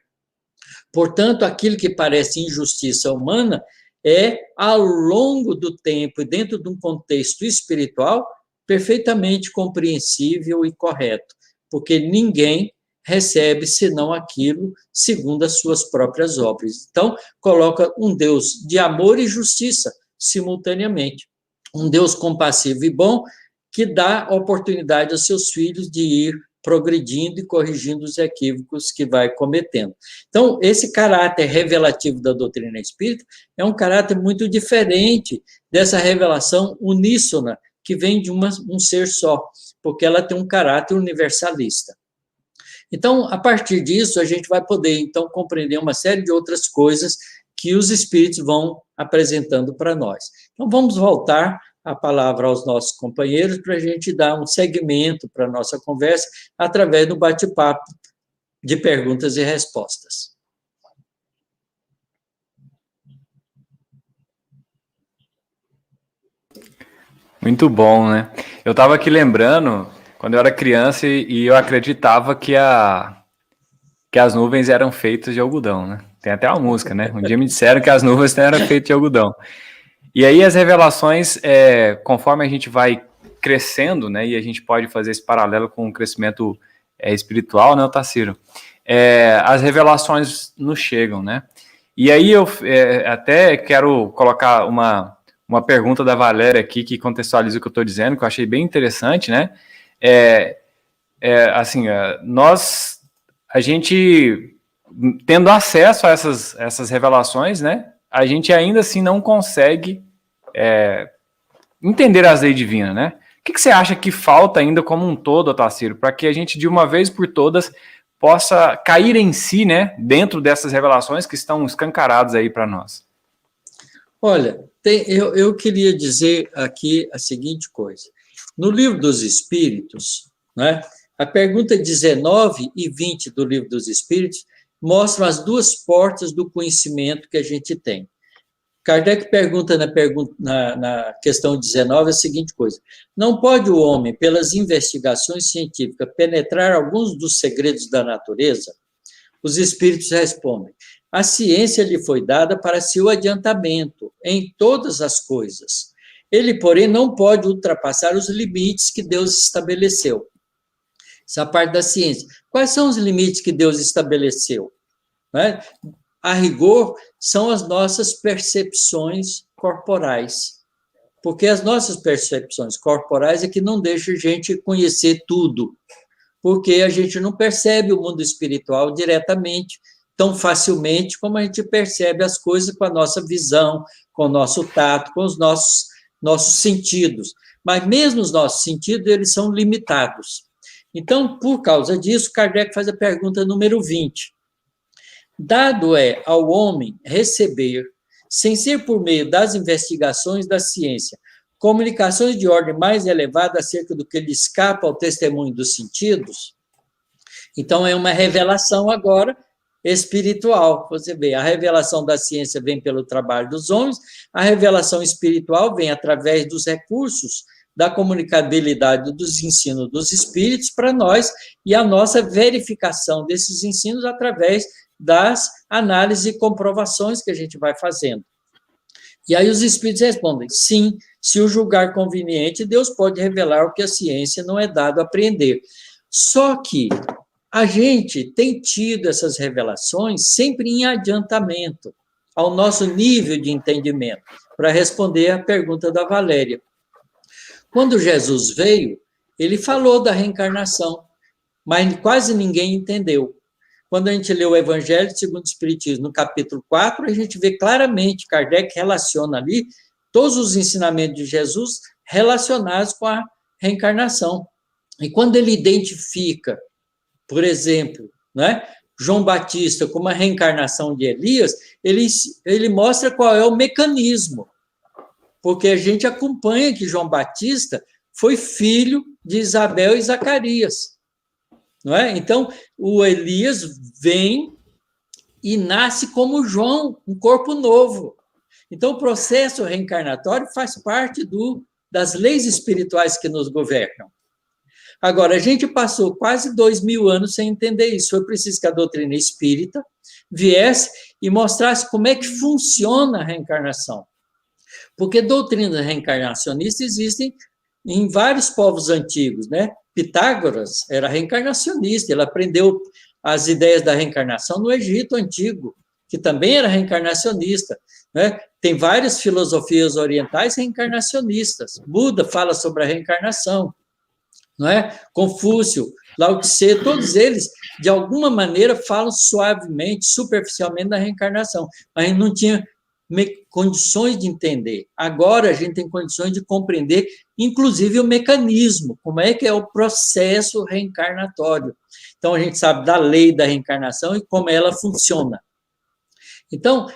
Portanto, aquilo que parece injustiça humana é, ao longo do tempo e dentro de um contexto espiritual, perfeitamente compreensível e correto, porque ninguém recebe senão aquilo segundo as suas próprias obras. Então, coloca um Deus de amor e justiça simultaneamente. Um Deus compassivo e bom que dá oportunidade aos seus filhos de ir progredindo e corrigindo os equívocos que vai cometendo. Então, esse caráter revelativo da doutrina espírita é um caráter muito diferente dessa revelação uníssona que vem de um ser só, porque ela tem um caráter universalista. Então, a partir disso, a gente vai poder, então, compreender uma série de outras coisas que os espíritos vão apresentando para nós. Então, vamos voltar a palavra aos nossos companheiros para a gente dar um segmento para a nossa conversa através do bate-papo de perguntas e respostas. Muito bom, né? Eu estava aqui lembrando, quando eu era criança e eu acreditava que as nuvens eram feitas de algodão, né? Tem até uma música, né? Um dia me disseram que as nuvens eram feitas de algodão. E aí as revelações, conforme a gente vai crescendo, né? E a gente pode fazer esse paralelo com o crescimento espiritual, né, Otacílio? As revelações nos chegam, né? E aí eu até quero colocar uma pergunta da Valéria aqui que contextualiza o que eu estou dizendo, que eu achei bem interessante, né? Assim, a gente tendo acesso a essas revelações, né? A gente ainda assim não consegue entender as leis divinas, né? O que você acha que falta ainda como um todo, Otacílio, para que a gente, de uma vez por todas, possa cair em si, né? Dentro dessas revelações que estão escancaradas aí para nós? Olha, eu queria dizer aqui a seguinte coisa. No Livro dos Espíritos, né, a pergunta 19 e 20 do Livro dos Espíritos mostram as duas portas do conhecimento que a gente tem. Kardec pergunta na questão 19 a seguinte coisa: não pode o homem, pelas investigações científicas, penetrar alguns dos segredos da natureza? Os espíritos respondem: a ciência lhe foi dada para seu adiantamento em todas as coisas. Ele, porém, não pode ultrapassar os limites que Deus estabeleceu. Essa parte da ciência. Quais são os limites que Deus estabeleceu? Né? A rigor, são as nossas percepções corporais. Porque as nossas percepções corporais é que não deixam a gente conhecer tudo. Porque a gente não percebe o mundo espiritual diretamente, tão facilmente como a gente percebe as coisas com a nossa visão, com o nosso tato, com os nossos sentidos. Mas mesmo os nossos sentidos, eles são limitados. Então, por causa disso, Kardec faz a pergunta número 20. Dado é ao homem receber, sem ser por meio das investigações da ciência, comunicações de ordem mais elevada acerca do que lhe escapa ao testemunho dos sentidos? Então, é uma revelação agora espiritual. Você vê, a revelação da ciência vem pelo trabalho dos homens, a revelação espiritual vem através dos recursos da comunicabilidade dos ensinos dos espíritos para nós e a nossa verificação desses ensinos através das análises e comprovações que a gente vai fazendo. E aí os espíritos respondem: sim, se o julgar conveniente, Deus pode revelar o que a ciência não é dado a apreender. Só que a gente tem tido essas revelações sempre em adiantamento ao nosso nível de entendimento, para responder à pergunta da Valéria. Quando Jesus veio, ele falou da reencarnação, mas quase ninguém entendeu. Quando a gente lê o Evangelho segundo o Espiritismo, no capítulo 4, a gente vê claramente, Kardec relaciona ali todos os ensinamentos de Jesus relacionados com a reencarnação. E quando ele identifica, por exemplo, né? João Batista, como a reencarnação de Elias, ele mostra qual é o mecanismo, porque a gente acompanha que João Batista foi filho de Isabel e Zacarias, não é? Então, o Elias vem e nasce como João, um corpo novo. Então, o processo reencarnatório faz parte das leis espirituais que nos governam. Agora, a gente passou quase 2000 anos sem entender isso. Foi preciso que a doutrina espírita viesse e mostrasse como é que funciona a reencarnação. Porque doutrinas reencarnacionistas existem em vários povos antigos, né? Pitágoras era reencarnacionista, ele aprendeu as ideias da reencarnação no Egito Antigo, que também era reencarnacionista, né? Tem várias filosofias orientais reencarnacionistas. Buda fala sobre a reencarnação, não é? Confúcio, Lao Tse, todos eles, de alguma maneira, falam suavemente, superficialmente da reencarnação, mas não tinha condições de entender. Agora a gente tem condições de compreender, inclusive, o mecanismo, como é que é o processo reencarnatório. Então, a gente sabe da lei da reencarnação e como ela funciona. Então,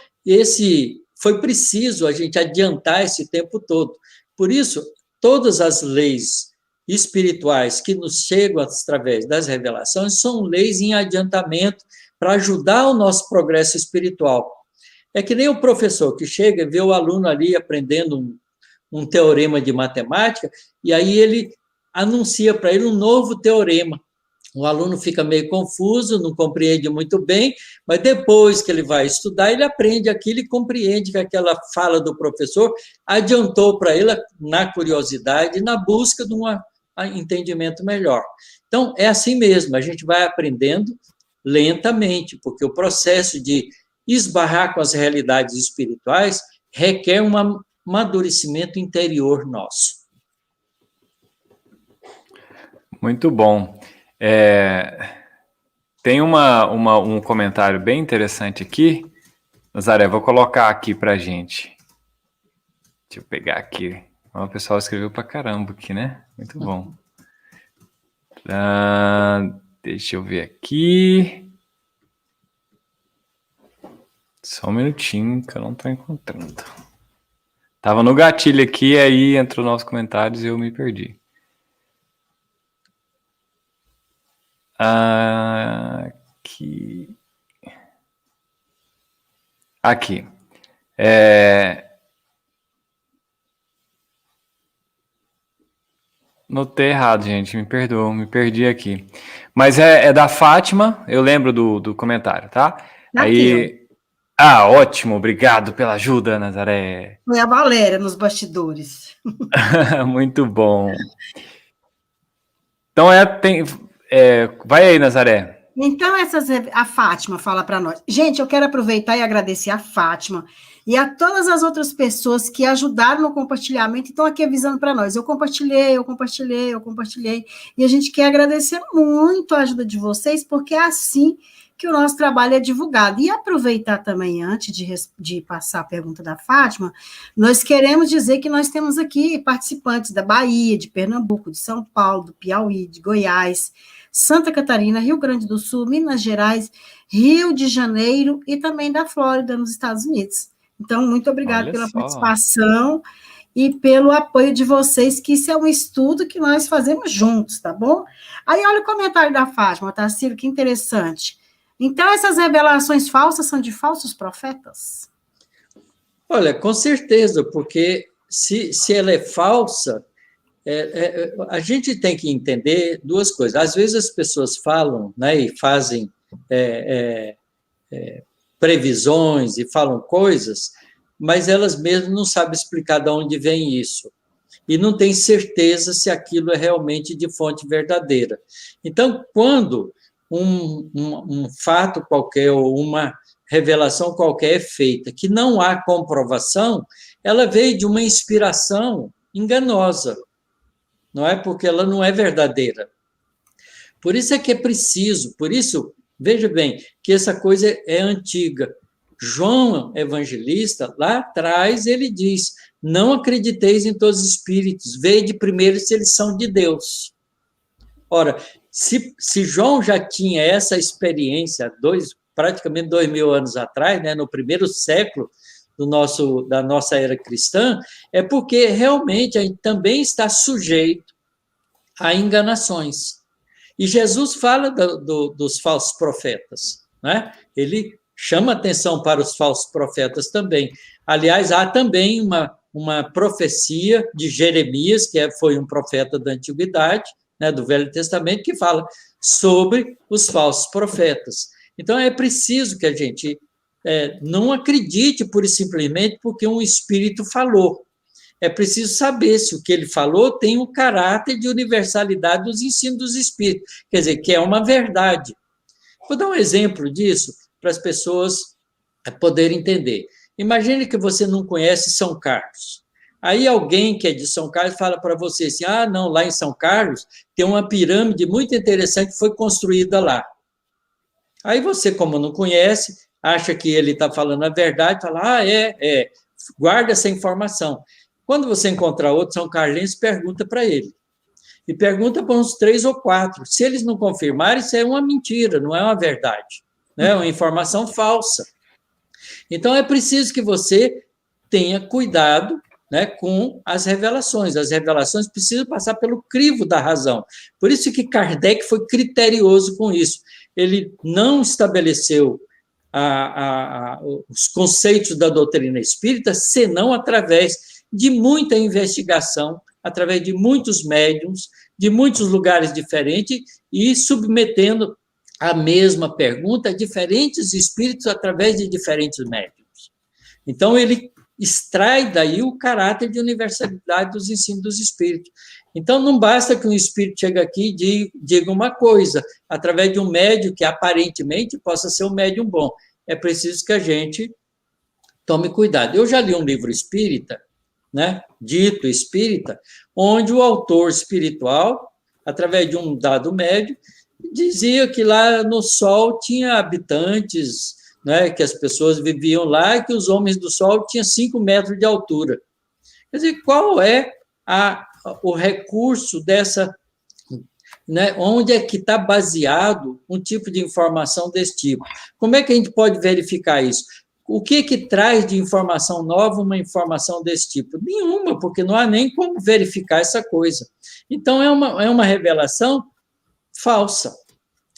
foi preciso a gente adiantar esse tempo todo. Por isso, todas as leis espirituais que nos chegam através das revelações são leis em adiantamento para ajudar o nosso progresso espiritual. É que nem o professor que chega e vê o aluno ali aprendendo um teorema de matemática, e aí ele anuncia para ele um novo teorema. O aluno fica meio confuso, não compreende muito bem, mas depois que ele vai estudar, ele aprende aquilo e compreende que aquela fala do professor adiantou para ele na curiosidade, na busca de um entendimento melhor. Então, é assim mesmo, a gente vai aprendendo lentamente, porque o processo de esbarrar com as realidades espirituais requer um amadurecimento interior nosso. Muito bom. Tem um comentário bem interessante aqui. Nazaré, vou colocar aqui pra gente. Deixa eu pegar aqui. O pessoal escreveu pra caramba aqui, né? Muito bom. Deixa eu ver aqui. Só um minutinho que eu não tô encontrando. Tava no gatilho aqui, aí entrou nos comentários e eu me perdi. Aqui. Notei errado, gente. Me perdoa, me perdi aqui. Mas é da Fátima, eu lembro do comentário, tá? Aí. Ótimo, obrigado pela ajuda, Nazaré. Foi a Valéria nos bastidores. Muito bom. Então vai aí, Nazaré. Então, a Fátima fala para nós. Gente, eu quero aproveitar e agradecer a Fátima e a todas as outras pessoas que ajudaram no compartilhamento e estão aqui avisando para nós. Eu compartilhei. E a gente quer agradecer muito a ajuda de vocês, porque é assim que o nosso trabalho é divulgado. E aproveitar também, antes de passar a pergunta da Fátima, nós queremos dizer que nós temos aqui participantes da Bahia, de Pernambuco, de São Paulo, do Piauí, de Goiás, Santa Catarina, Rio Grande do Sul, Minas Gerais, Rio de Janeiro e também da Flórida, nos Estados Unidos. Então, muito obrigada pela participação e pelo apoio de vocês, que isso é um estudo que nós fazemos juntos, tá bom? Aí, olha o comentário da Fátima, Tarcísio, que interessante. Então, essas revelações falsas são de falsos profetas? Olha, com certeza, porque se ela é falsa, a gente tem que entender duas coisas. Às vezes as pessoas falam, né, e fazem previsões e falam coisas, mas elas mesmas não sabem explicar de onde vem isso. E não tem certeza se aquilo é realmente de fonte verdadeira. Então, quando um fato qualquer ou uma revelação qualquer é feita, que não há comprovação, ela veio de uma inspiração enganosa, não é? Porque ela não é verdadeira. Por isso é que é preciso, veja bem, que essa coisa é antiga. João Evangelista, lá atrás, ele diz, não acrediteis em todos os espíritos, vede primeiro se eles são de Deus. Ora, Se João já tinha essa experiência praticamente 2000 anos atrás, né, no primeiro século da nossa era cristã, é porque realmente a gente também está sujeito a enganações. E Jesus fala dos falsos profetas, né? Ele chama atenção para os falsos profetas também. Aliás, há também uma profecia de Jeremias, que foi um profeta da Antiguidade, né, do Velho Testamento, que fala sobre os falsos profetas. Então, é preciso que a gente não acredite pura e simplesmente porque um espírito falou. É preciso saber se o que ele falou tem o caráter de universalidade dos ensinos dos espíritos, quer dizer, que é uma verdade. Vou dar um exemplo disso para as pessoas poderem entender. Imagine que você não conhece São Carlos. Aí alguém que é de São Carlos fala para você assim, não, lá em São Carlos tem uma pirâmide muito interessante que foi construída lá. Aí você, como não conhece, acha que ele está falando a verdade, fala, guarda essa informação. Quando você encontrar outro São Carlense, pergunta para ele. E pergunta para uns 3 ou 4. Se eles não confirmarem, isso é uma mentira, não é uma verdade. É uma informação falsa. Então, é preciso que você tenha cuidado, né, com as revelações. As revelações precisam passar pelo crivo da razão. Por isso que Kardec foi criterioso com isso. Ele não estabeleceu os conceitos da doutrina espírita, senão através de muita investigação, através de muitos médiums, de muitos lugares diferentes, e submetendo a mesma pergunta a diferentes espíritos através de diferentes médiums. Então, ele extrai daí o caráter de universalidade dos ensinos dos espíritos. Então, não basta que um espírito chegue aqui e diga uma coisa, através de um médium que aparentemente possa ser um médium bom. É preciso que a gente tome cuidado. Eu já li um livro espírita, né, dito espírita, onde o autor espiritual, através de um dado médio, dizia que lá no Sol tinha habitantes, né, que as pessoas viviam lá e que os homens do Sol tinham 5 metros de altura. Quer dizer, qual é o recurso dessa, né, onde é que está baseado um tipo de informação desse tipo? Como é que a gente pode verificar isso? O que traz de informação nova uma informação desse tipo? Nenhuma, porque não há nem como verificar essa coisa. Então, é uma revelação falsa.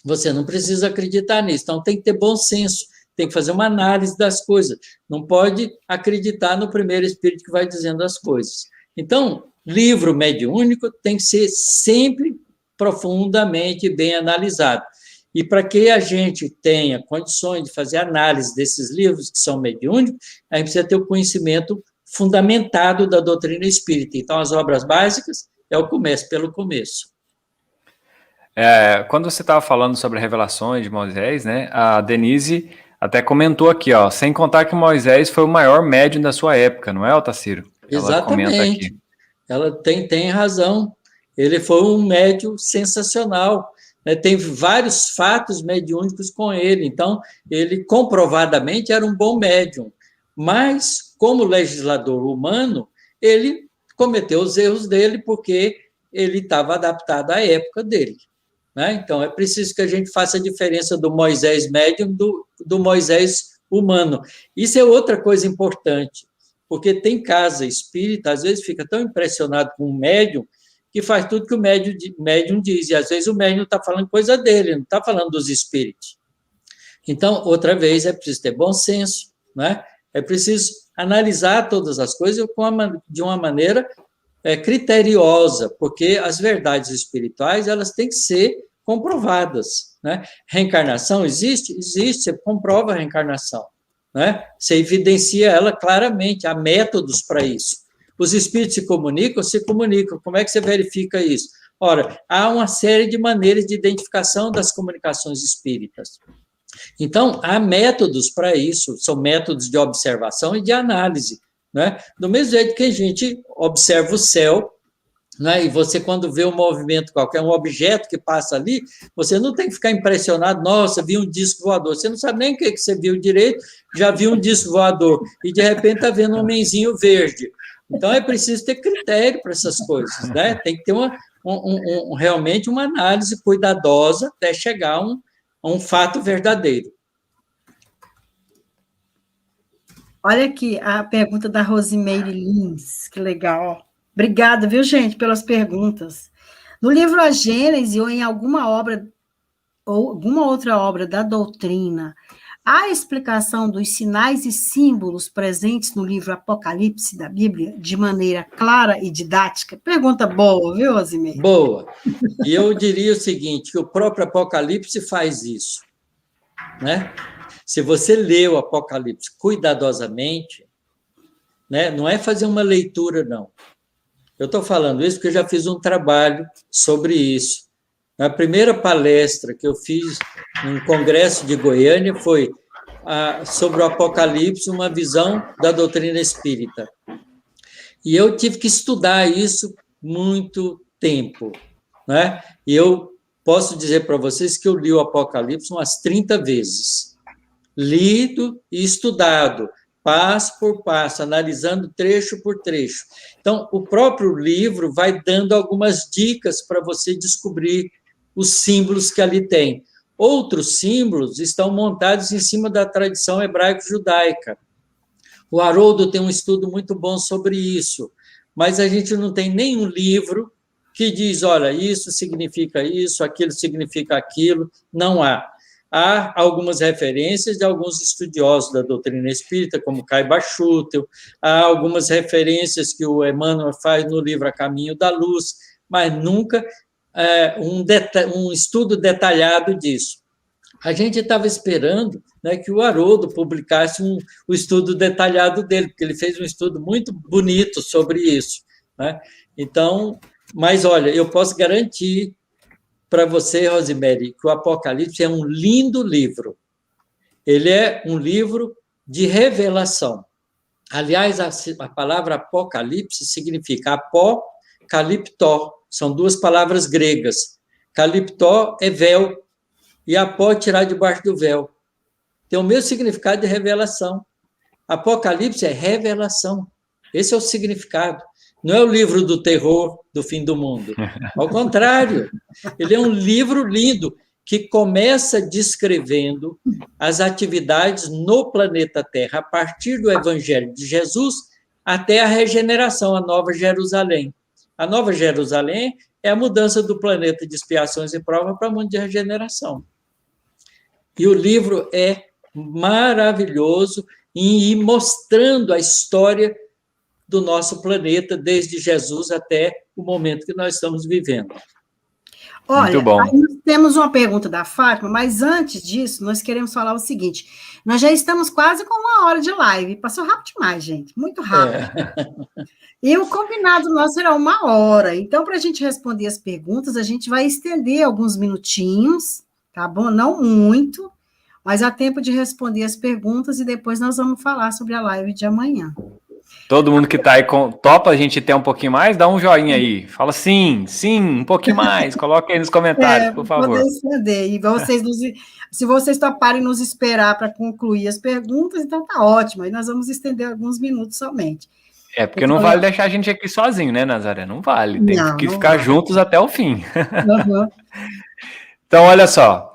Você não precisa acreditar nisso. Então, tem que ter bom senso, tem que fazer uma análise das coisas. Não pode acreditar no primeiro espírito que vai dizendo as coisas. Então, livro mediúnico tem que ser sempre profundamente bem analisado. E para que a gente tenha condições de fazer análise desses livros que são mediúnicos, a gente precisa ter o conhecimento fundamentado da doutrina espírita. Então, as obras básicas é o começo, pelo começo. Quando você estava falando sobre revelações de Moisés, né, a Denise até comentou aqui, sem contar que Moisés foi o maior médium da sua época, não é, Otacílio? Exatamente. Ela tem razão. Ele foi um médium sensacional. Tem vários fatos mediúnicos com ele. Então, ele comprovadamente era um bom médium. Mas, como legislador humano, ele cometeu os erros dele porque ele estava adaptado à época dele. Né? Então, é preciso que a gente faça a diferença do Moisés médium do Moisés humano. Isso é outra coisa importante, porque tem casa espírita, às vezes fica tão impressionado com o médium, que faz tudo que o médium diz, e às vezes o médium está falando coisa dele, não está falando dos espíritos. Então, outra vez, é preciso ter bom senso, né? É preciso analisar todas as coisas de uma maneira criteriosa, porque as verdades espirituais elas têm que ser comprovadas. Né? Reencarnação existe? Existe, você comprova a reencarnação. Né? Você evidencia ela claramente, há métodos para isso. Os espíritos se comunicam? Como é que você verifica isso? Ora, há uma série de maneiras de identificação das comunicações espíritas. Então, há métodos para isso, são métodos de observação e de análise. Né? Do mesmo jeito que a gente observa o céu, né? E você, quando vê um movimento qualquer, um objeto que passa ali, você não tem que ficar impressionado, nossa, vi um disco voador. Você não sabe nem o que você viu direito, já viu um disco voador, e de repente está vendo um homenzinho verde. Então, é preciso ter critério para essas coisas, né? Tem que ter realmente uma análise cuidadosa até chegar a um fato verdadeiro. Olha aqui a pergunta da Rosimeire Lins, que legal. Obrigada, viu, gente, pelas perguntas. No livro A Gênese ou em alguma outra obra da doutrina, há explicação dos sinais e símbolos presentes no livro Apocalipse da Bíblia de maneira clara e didática? Pergunta boa, viu, Rosimeire? Boa. E eu diria o seguinte, que o próprio Apocalipse faz isso, né? Se você lê o Apocalipse cuidadosamente, né, não é fazer uma leitura, não. Eu estou falando isso porque eu já fiz um trabalho sobre isso. A primeira palestra que eu fiz no Congresso de Goiânia foi sobre o Apocalipse, uma visão da doutrina espírita. E eu tive que estudar isso muito tempo, né? E eu posso dizer para vocês que eu li o Apocalipse umas 30 vezes. Lido e estudado, passo por passo, analisando trecho por trecho. Então, o próprio livro vai dando algumas dicas para você descobrir os símbolos que ali tem. Outros símbolos estão montados em cima da tradição hebraico-judaica. O Haroldo tem um estudo muito bom sobre isso, mas a gente não tem nenhum livro que diz, olha, isso significa isso, aquilo significa aquilo, não há. Há algumas referências de alguns estudiosos da doutrina espírita, como Kai Bachutel, há algumas referências que o Emmanuel faz no livro A Caminho da Luz, mas nunca um estudo detalhado disso. A gente estava esperando, né, que o Haroldo publicasse o estudo detalhado dele, porque ele fez um estudo muito bonito sobre isso, né? Então, mas olha, eu posso garantir para você, Rosimeire, que o Apocalipse é um lindo livro. Ele é um livro de revelação. Aliás, a palavra Apocalipse significa apó-caliptó. São duas palavras gregas. Caliptó é véu, e apó é tirar debaixo do véu. Tem o mesmo significado de revelação. Apocalipse é revelação. Esse é o significado. Não é o livro do terror do fim do mundo. Ao contrário, ele é um livro lindo que começa descrevendo as atividades no planeta Terra, a partir do Evangelho de Jesus até a regeneração, a Nova Jerusalém. A Nova Jerusalém é a mudança do planeta de expiações e provas para o mundo de regeneração. E o livro é maravilhoso em ir mostrando a história do nosso planeta, desde Jesus até o momento que nós estamos vivendo. Olha, aí nós temos uma pergunta da Fátima, mas antes disso, nós queremos falar o seguinte, nós já estamos quase com 1 hora de live, passou rápido demais, gente, muito rápido. E o combinado nosso era 1 hora, então, para a gente responder as perguntas, a gente vai estender alguns minutinhos, tá bom? Não muito, mas há tempo de responder as perguntas e depois nós vamos falar sobre a live de amanhã. Todo mundo que está aí, topa a gente ter um pouquinho mais? Dá um joinha aí. Fala sim, um pouquinho mais. Coloca aí nos comentários, por favor. Poder estender. E vocês se vocês toparem nos esperar para concluir as perguntas, então tá ótimo. Aí nós vamos estender alguns minutos somente. É, porque não vale deixar a gente aqui sozinho, né, Nazaré? Não vale. Tem que ficar juntos até o fim. Uhum. Então, olha só.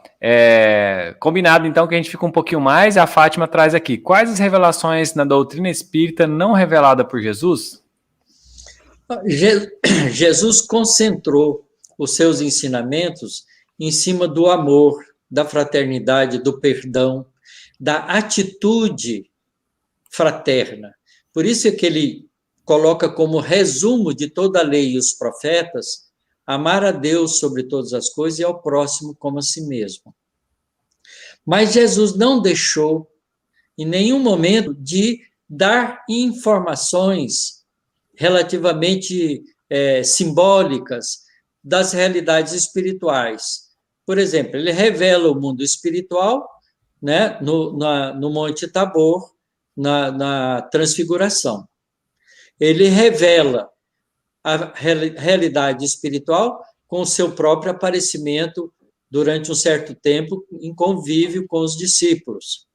Combinado, então, que a gente fica um pouquinho mais. A Fátima traz aqui. Quais as revelações na doutrina espírita não revelada por Jesus? Jesus concentrou os seus ensinamentos em cima do amor, da fraternidade, do perdão, da atitude fraterna. Por isso é que ele coloca como resumo de toda a lei e os profetas amar a Deus sobre todas as coisas e ao próximo como a si mesmo. Mas Jesus não deixou, em nenhum momento, de dar informações relativamente simbólicas das realidades espirituais. Por exemplo, ele revela o mundo espiritual, né, no Monte Tabor, na Transfiguração. Ele revela a realidade espiritual com o seu próprio aparecimento durante um certo tempo em convívio com os discípulos.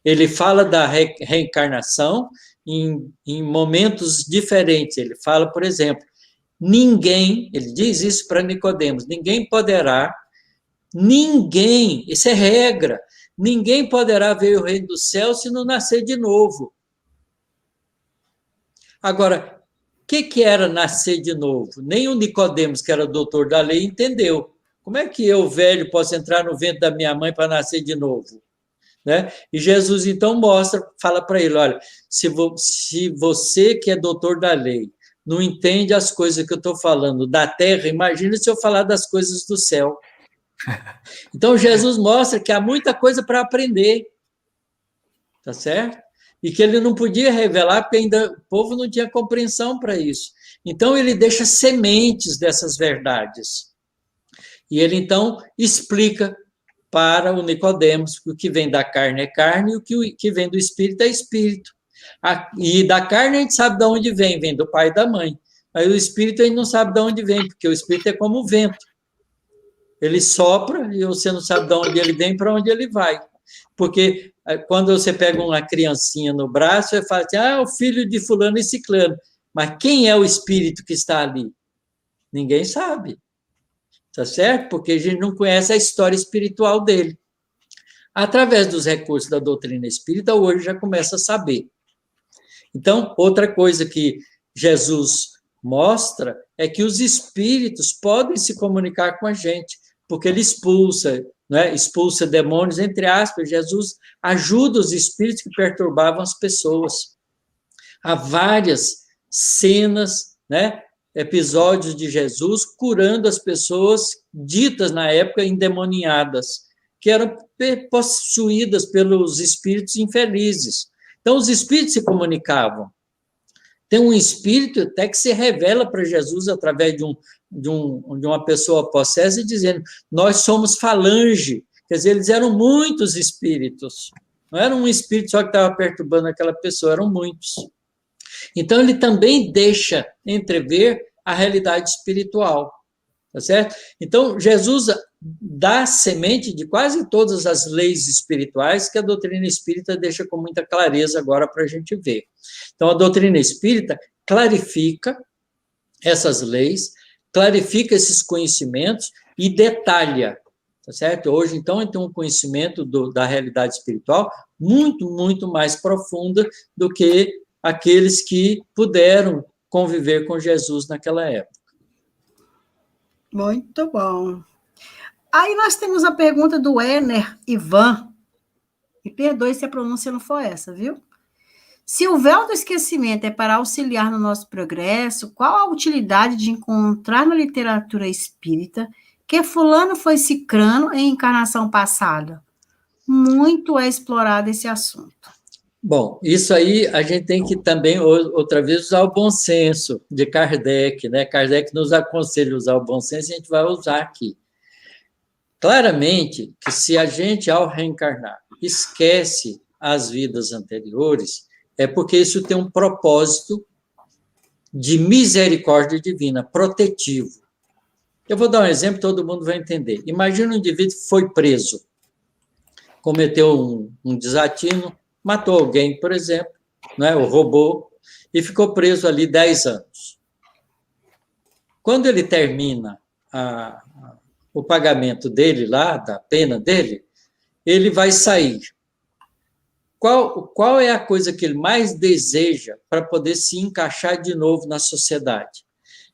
Ele fala da reencarnação em momentos diferentes. Ele fala, por exemplo, ninguém, ele diz isso para Nicodemos, ninguém, isso é regra, ninguém poderá ver o reino do céu se não nascer de novo. Agora, o que era nascer de novo? Nem o Nicodemos, que era doutor da lei, entendeu. Como é que eu, velho, posso entrar no ventre da minha mãe para nascer de novo? Né? E Jesus, então, fala para ele, olha, se você que é doutor da lei não entende as coisas que eu estou falando da terra, imagina se eu falar das coisas do céu. Então, Jesus mostra que há muita coisa para aprender, tá certo? E que ele não podia revelar, porque ainda o povo não tinha compreensão para isso. Então, ele deixa sementes dessas verdades. E ele, então, explica para o Nicodemos que o que vem da carne é carne e o que vem do espírito é espírito. E da carne a gente sabe de onde vem do pai e da mãe. Aí o espírito a gente não sabe de onde vem, porque o espírito é como o vento. Ele sopra e você não sabe de onde ele vem, para onde ele vai. Porque quando você pega uma criancinha no braço, você fala assim, o filho de fulano e ciclano. Mas quem é o espírito que está ali? Ninguém sabe. Tá certo? Porque a gente não conhece a história espiritual dele. Através dos recursos da doutrina espírita, hoje já começa a saber. Então, outra coisa que Jesus mostra é que os espíritos podem se comunicar com a gente, porque ele expulsa, né, expulsa demônios, entre aspas. Jesus ajuda os espíritos que perturbavam as pessoas. Há várias cenas, né, episódios de Jesus curando as pessoas ditas na época endemoniadas, que eram possuídas pelos espíritos infelizes. Então, os espíritos se comunicavam. Tem um espírito até que se revela para Jesus através de uma pessoa possessa, dizendo, nós somos falange. Quer dizer, eles eram muitos espíritos. Não era um espírito só que estava perturbando aquela pessoa, eram muitos. Então, ele também deixa entrever a realidade espiritual, tá certo? Então, Jesus dá semente de quase todas as leis espirituais que a doutrina espírita deixa com muita clareza agora para a gente ver. Então, a doutrina espírita clarifica essas leis, clarifica esses conhecimentos e detalha, tá certo? Hoje, então, a gente tem um conhecimento da realidade espiritual muito, muito mais profunda do que aqueles que puderam conviver com Jesus naquela época. Muito bom. Aí nós temos a pergunta do Ener Ivan. Me perdoe se a pronúncia não for essa, viu? Se o véu do esquecimento é para auxiliar no nosso progresso, qual a utilidade de encontrar na literatura espírita que fulano foi cicrano em encarnação passada? Muito é explorado esse assunto. Bom, isso aí a gente tem que também, outra vez, usar o bom senso de Kardec, né? Kardec nos aconselha a usar o bom senso e a gente vai usar aqui. Claramente que se a gente, ao reencarnar, esquece as vidas anteriores, é porque isso tem um propósito de misericórdia divina, protetivo. Eu vou dar um exemplo, todo mundo vai entender. Imagina um indivíduo que foi preso, cometeu um desatino, matou alguém, por exemplo, né, ou roubou, e ficou preso ali 10 anos. Quando ele termina o pagamento dele lá, da pena dele, ele vai sair. Qual é a coisa que ele mais deseja para poder se encaixar de novo na sociedade?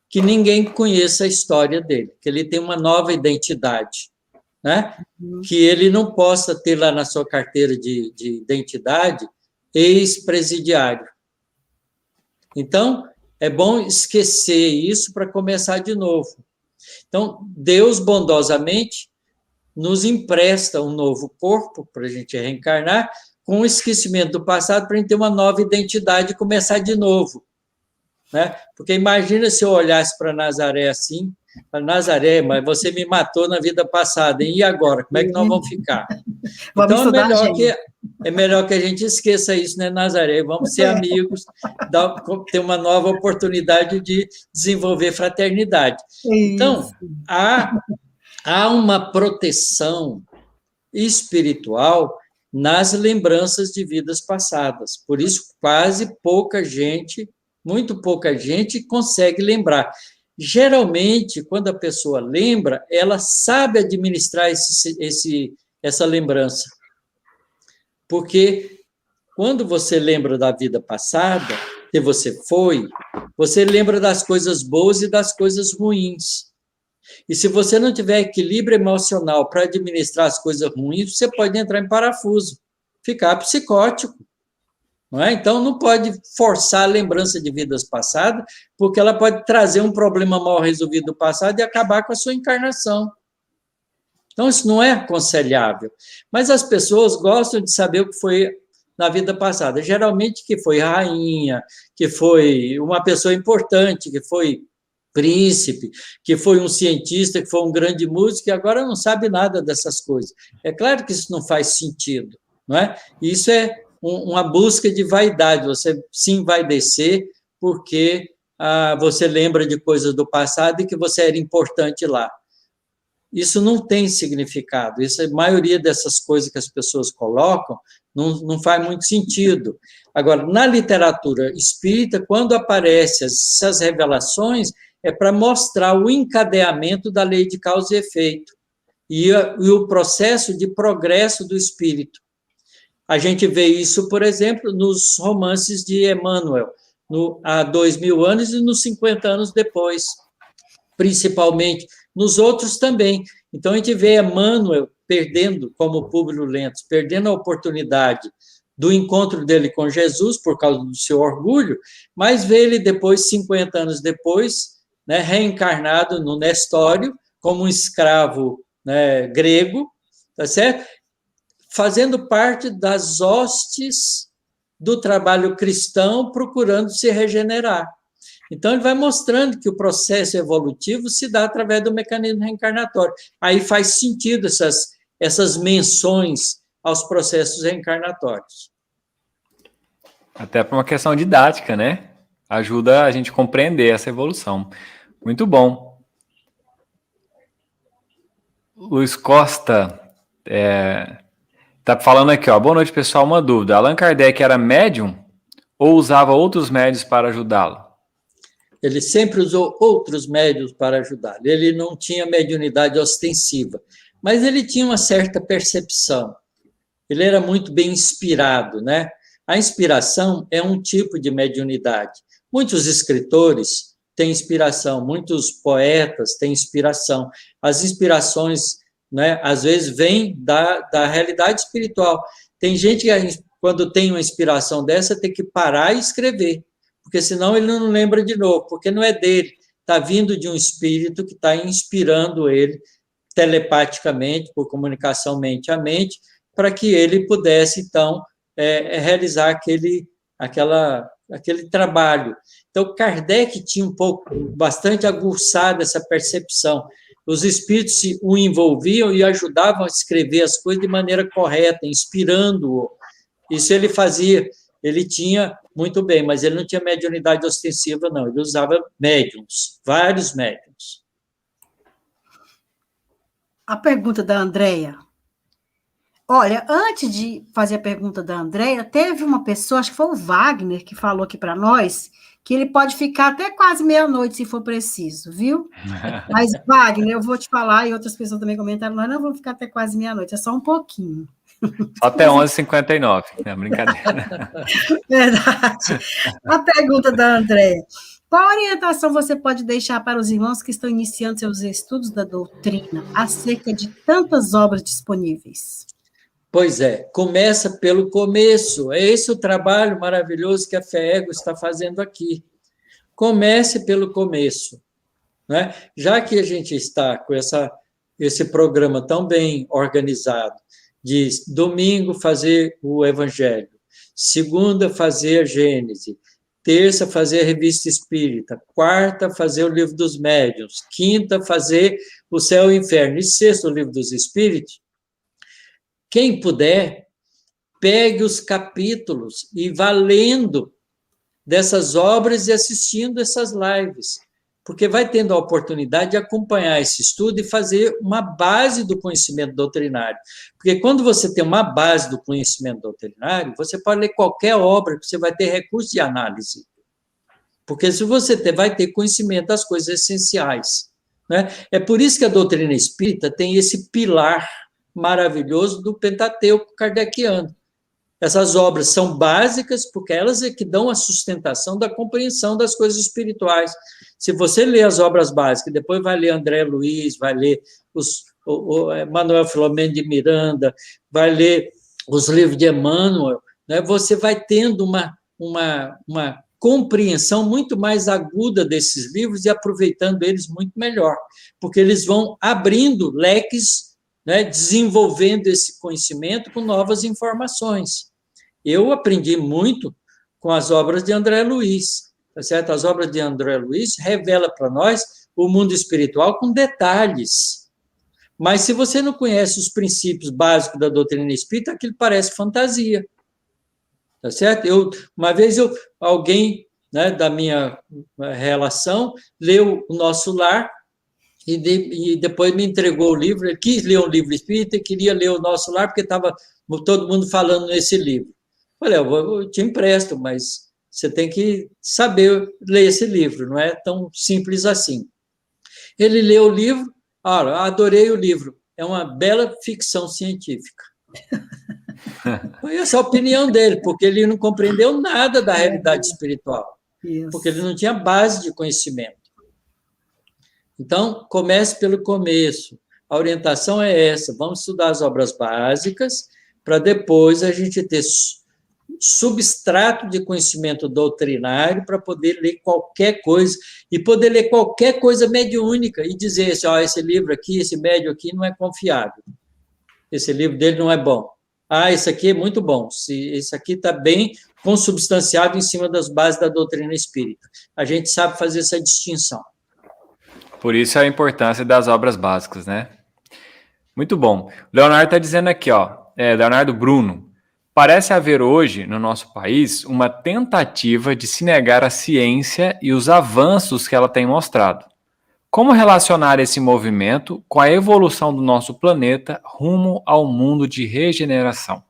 Que ninguém conheça a história dele, que ele tenha uma nova identidade, né? Que ele não possa ter lá na sua carteira de identidade ex-presidiário. Então, é bom esquecer isso para começar de novo. Então, Deus, bondosamente, nos empresta um novo corpo para a gente reencarnar, com o esquecimento do passado, para a gente ter uma nova identidade e começar de novo. Né? Porque imagina se eu olhasse para Nazaré assim, Nazaré, mas você me matou na vida passada, hein? E agora? Como é que nós vamos ficar? Então, é melhor que a gente esqueça isso, né, Nazaré? Vamos ser amigos, ter uma nova oportunidade de desenvolver fraternidade. Então, há uma proteção espiritual nas lembranças de vidas passadas. Por isso, quase pouca gente, muito pouca gente consegue lembrar. Geralmente, quando a pessoa lembra, ela sabe administrar essa lembrança. Porque quando você lembra da vida passada, que você foi, você lembra das coisas boas e das coisas ruins. E se você não tiver equilíbrio emocional para administrar as coisas ruins, você pode entrar em parafuso, ficar psicótico. Não é? Então, não pode forçar a lembrança de vidas passadas, porque ela pode trazer um problema mal resolvido do passado e acabar com a sua encarnação. Então, isso não é aconselhável. Mas as pessoas gostam de saber o que foi na vida passada. Geralmente, que foi rainha, que foi uma pessoa importante, que foi príncipe, que foi um cientista, que foi um grande músico, e agora não sabe nada dessas coisas. É claro que isso não faz sentido, não é? Isso é uma busca de vaidade, você se envaidecer porque você lembra de coisas do passado e que você era importante lá. Isso não tem significado, a maioria dessas coisas que as pessoas colocam não faz muito sentido. Agora, na literatura espírita, quando aparecem essas revelações, é para mostrar o encadeamento da lei de causa e efeito e o processo de progresso do espírito. A gente vê isso, por exemplo, nos romances de Emmanuel, há 2000 anos e nos 50 anos depois, principalmente. Nos outros também. Então, a gente vê Emmanuel perdendo, como Públio Lentz, perdendo a oportunidade do encontro dele com Jesus, por causa do seu orgulho, mas vê ele depois, 50 anos depois, né, reencarnado no Nestório, como um escravo, né, grego, tá certo? Fazendo parte das hostes do trabalho cristão, procurando se regenerar. Então, ele vai mostrando que o processo evolutivo se dá através do mecanismo reencarnatório. Aí faz sentido essas menções aos processos reencarnatórios. Até por uma questão didática, né? Ajuda a gente a compreender essa evolução. Muito bom. Luiz Costa tá falando aqui, ó. Boa noite, pessoal. Uma dúvida. Allan Kardec era médium ou usava outros médios para ajudá-lo? Ele sempre usou outros médios para ajudá-lo. Ele não tinha mediunidade ostensiva, mas ele tinha uma certa percepção. Ele era muito bem inspirado, né? A inspiração é um tipo de mediunidade. Muitos escritores têm inspiração, muitos poetas têm inspiração. As inspirações, né, às vezes, vêm da realidade espiritual. Tem gente que, quando tem uma inspiração dessa, tem que parar e escrever, porque senão ele não lembra de novo, porque não é dele, está vindo de um espírito que está inspirando ele telepaticamente, por comunicação mente a mente, para que ele pudesse, então, realizar aquele trabalho. Então, Kardec tinha bastante aguçada essa percepção. Os espíritos o envolviam e ajudavam a escrever as coisas de maneira correta, inspirando-o. Isso ele fazia, ele tinha muito bem, mas ele não tinha mediunidade ostensiva, não. Ele usava médiums, vários médiums. A pergunta da Andréia. Olha, antes de fazer a pergunta da Andréia, teve uma pessoa, acho que foi o Wagner, que falou aqui para nós, que ele pode ficar até quase meia-noite, se for preciso, viu? Mas, Wagner, eu vou te falar, e outras pessoas também comentaram, nós não vamos ficar até quase meia-noite, é só um pouquinho. Só até 11h59, é brincadeira. Verdade. A pergunta da Andréia. Qual orientação você pode deixar para os irmãos que estão iniciando seus estudos da doutrina acerca de tantas obras disponíveis? Pois é, começa pelo começo. É esse o trabalho maravilhoso que a FEEGO está fazendo aqui. Comece pelo começo, né? Já que a gente está com esse programa tão bem organizado, de domingo fazer o Evangelho, segunda fazer a Gênese, terça fazer a Revista Espírita, quarta fazer o Livro dos Médiuns, quinta fazer o Céu e o Inferno, e sexta o Livro dos Espíritos. Quem puder, pegue os capítulos e vá lendo dessas obras e assistindo essas lives, porque vai tendo a oportunidade de acompanhar esse estudo e fazer uma base do conhecimento doutrinário. Porque quando você tem uma base do conhecimento doutrinário, você pode ler qualquer obra, que você vai ter recurso de análise. Porque se você vai ter conhecimento das coisas essenciais, né? É por isso que a doutrina espírita tem esse pilar maravilhoso do Pentateuco kardeciano. Essas obras são básicas porque elas é que dão a sustentação da compreensão das coisas espirituais. Se você lê as obras básicas, depois vai ler André Luiz, vai ler o Manuel Filomeno de Miranda, vai ler os livros de Emmanuel, né? Você vai tendo uma compreensão muito mais aguda desses livros e aproveitando eles muito melhor, porque eles vão abrindo leques, né, desenvolvendo esse conhecimento com novas informações. Eu aprendi muito com as obras de André Luiz, tá certo? As obras de André Luiz revelam para nós o mundo espiritual com detalhes. Mas se você não conhece os princípios básicos da doutrina espírita, aquilo parece fantasia. Tá certo? Uma vez alguém, né, da minha relação leu O Nosso Lar e depois me entregou o livro. Ele quis ler um livro espírita e queria ler O Nosso Lar porque estava todo mundo falando nesse livro. Falei, eu te empresto, mas você tem que saber ler esse livro, não é tão simples assim. Ele leu o livro, adorei o livro, é uma bela ficção científica. Foi essa a opinião dele, porque ele não compreendeu nada da realidade espiritual, porque ele não tinha base de conhecimento. Então, comece pelo começo. A orientação é essa, vamos estudar as obras básicas, para depois a gente ter substrato de conhecimento doutrinário para poder ler qualquer coisa, e poder ler qualquer coisa mediúnica, e dizer assim, esse livro aqui, esse médium aqui não é confiável, esse livro dele não é bom. Esse aqui é muito bom, esse aqui está bem consubstanciado em cima das bases da doutrina espírita. A gente sabe fazer essa distinção. Por isso a importância das obras básicas, né? Muito bom. O Leonardo está dizendo aqui, Leonardo Bruno, parece haver hoje, no nosso país, uma tentativa de se negar a ciência e os avanços que ela tem mostrado. Como relacionar esse movimento com a evolução do nosso planeta rumo ao mundo de regeneração?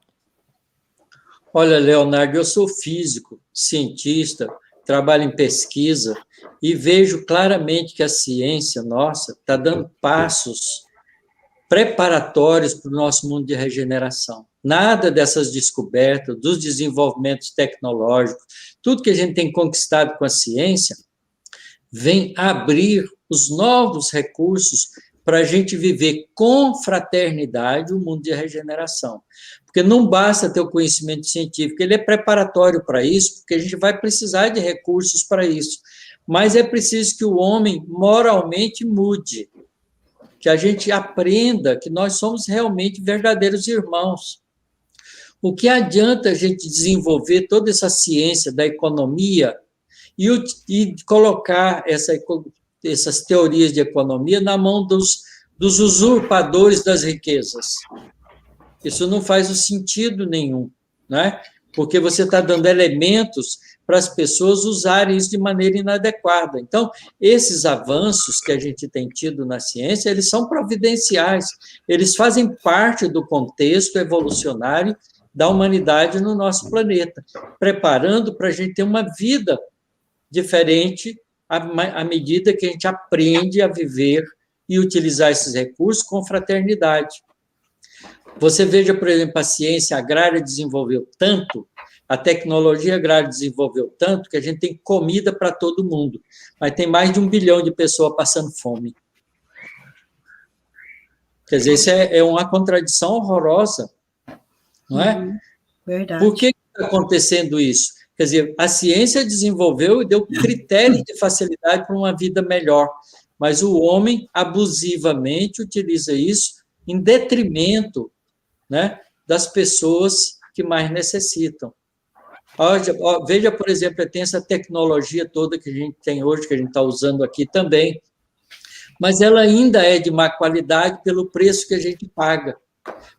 Olha, Leonardo, eu sou físico, cientista, trabalho em pesquisa e vejo claramente que a ciência nossa está dando passos preparatórios para o nosso mundo de regeneração. Nada dessas descobertas, dos desenvolvimentos tecnológicos, tudo que a gente tem conquistado com a ciência, vem abrir os novos recursos para a gente viver com fraternidade o mundo de regeneração. Porque não basta ter o conhecimento científico, ele é preparatório para isso, porque a gente vai precisar de recursos para isso. Mas é preciso que o homem moralmente mude, que a gente aprenda que nós somos realmente verdadeiros irmãos. O que adianta a gente desenvolver toda essa ciência da economia e colocar essas teorias de economia na mão dos usurpadores das riquezas? Isso não faz sentido nenhum, né? Porque você está dando elementos para as pessoas usarem isso de maneira inadequada. Então, esses avanços que a gente tem tido na ciência, eles são providenciais, eles fazem parte do contexto evolucionário da humanidade no nosso planeta, preparando para a gente ter uma vida diferente à medida que a gente aprende a viver e utilizar esses recursos com fraternidade. Você veja, por exemplo, a ciência agrária desenvolveu tanto, a tecnologia agrária desenvolveu tanto, que a gente tem comida para todo mundo, mas tem mais de 1 bilhão de pessoas passando fome. Quer dizer, isso é uma contradição horrorosa, não é? Verdade. Por que está acontecendo isso? Quer dizer, a ciência desenvolveu e deu critérios de facilidade para uma vida melhor, mas o homem abusivamente utiliza isso em detrimento, né, das pessoas que mais necessitam. Veja, por exemplo, tem essa tecnologia toda que a gente tem hoje, que a gente está usando aqui também, mas ela ainda é de má qualidade pelo preço que a gente paga.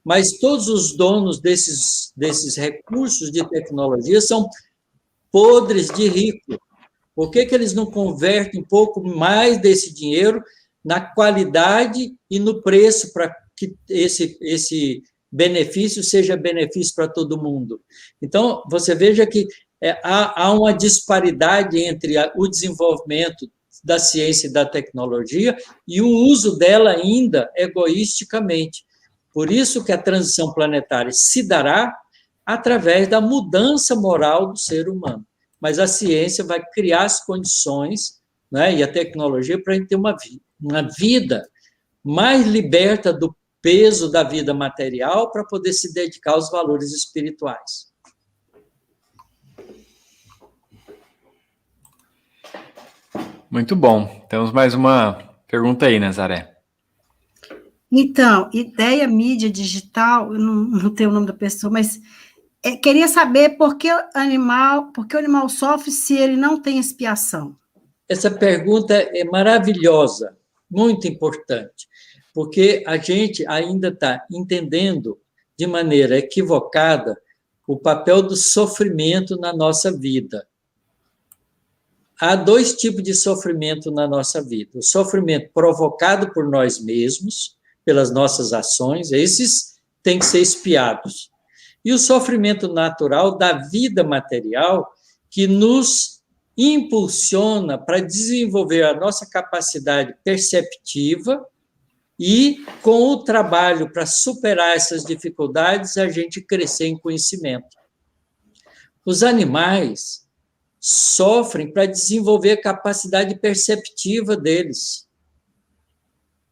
Mas todos os donos desses recursos de tecnologia são podres de rico. Por que eles não convertem um pouco mais desse dinheiro na qualidade e no preço para que esse benefício seja benefício para todo mundo? Então, você veja que há uma disparidade entre o desenvolvimento da ciência e da tecnologia e o uso dela ainda egoisticamente. Por isso que a transição planetária se dará através da mudança moral do ser humano. Mas a ciência vai criar as condições, né, e a tecnologia para a gente ter uma vida mais liberta do peso da vida material para poder se dedicar aos valores espirituais. Muito bom. Temos mais uma pergunta aí, Nazaré. Então, Ideia Mídia Digital, eu não tenho o nome da pessoa, mas queria saber por que o animal sofre se ele não tem expiação. Essa pergunta é maravilhosa, muito importante, porque a gente ainda está entendendo de maneira equivocada o papel do sofrimento na nossa vida. Há dois tipos de sofrimento na nossa vida. O sofrimento provocado por nós mesmos, pelas nossas ações, esses têm que ser expiados. E o sofrimento natural da vida material, que nos impulsiona para desenvolver a nossa capacidade perceptiva e, com o trabalho para superar essas dificuldades, a gente crescer em conhecimento. Os animais sofrem para desenvolver a capacidade perceptiva deles,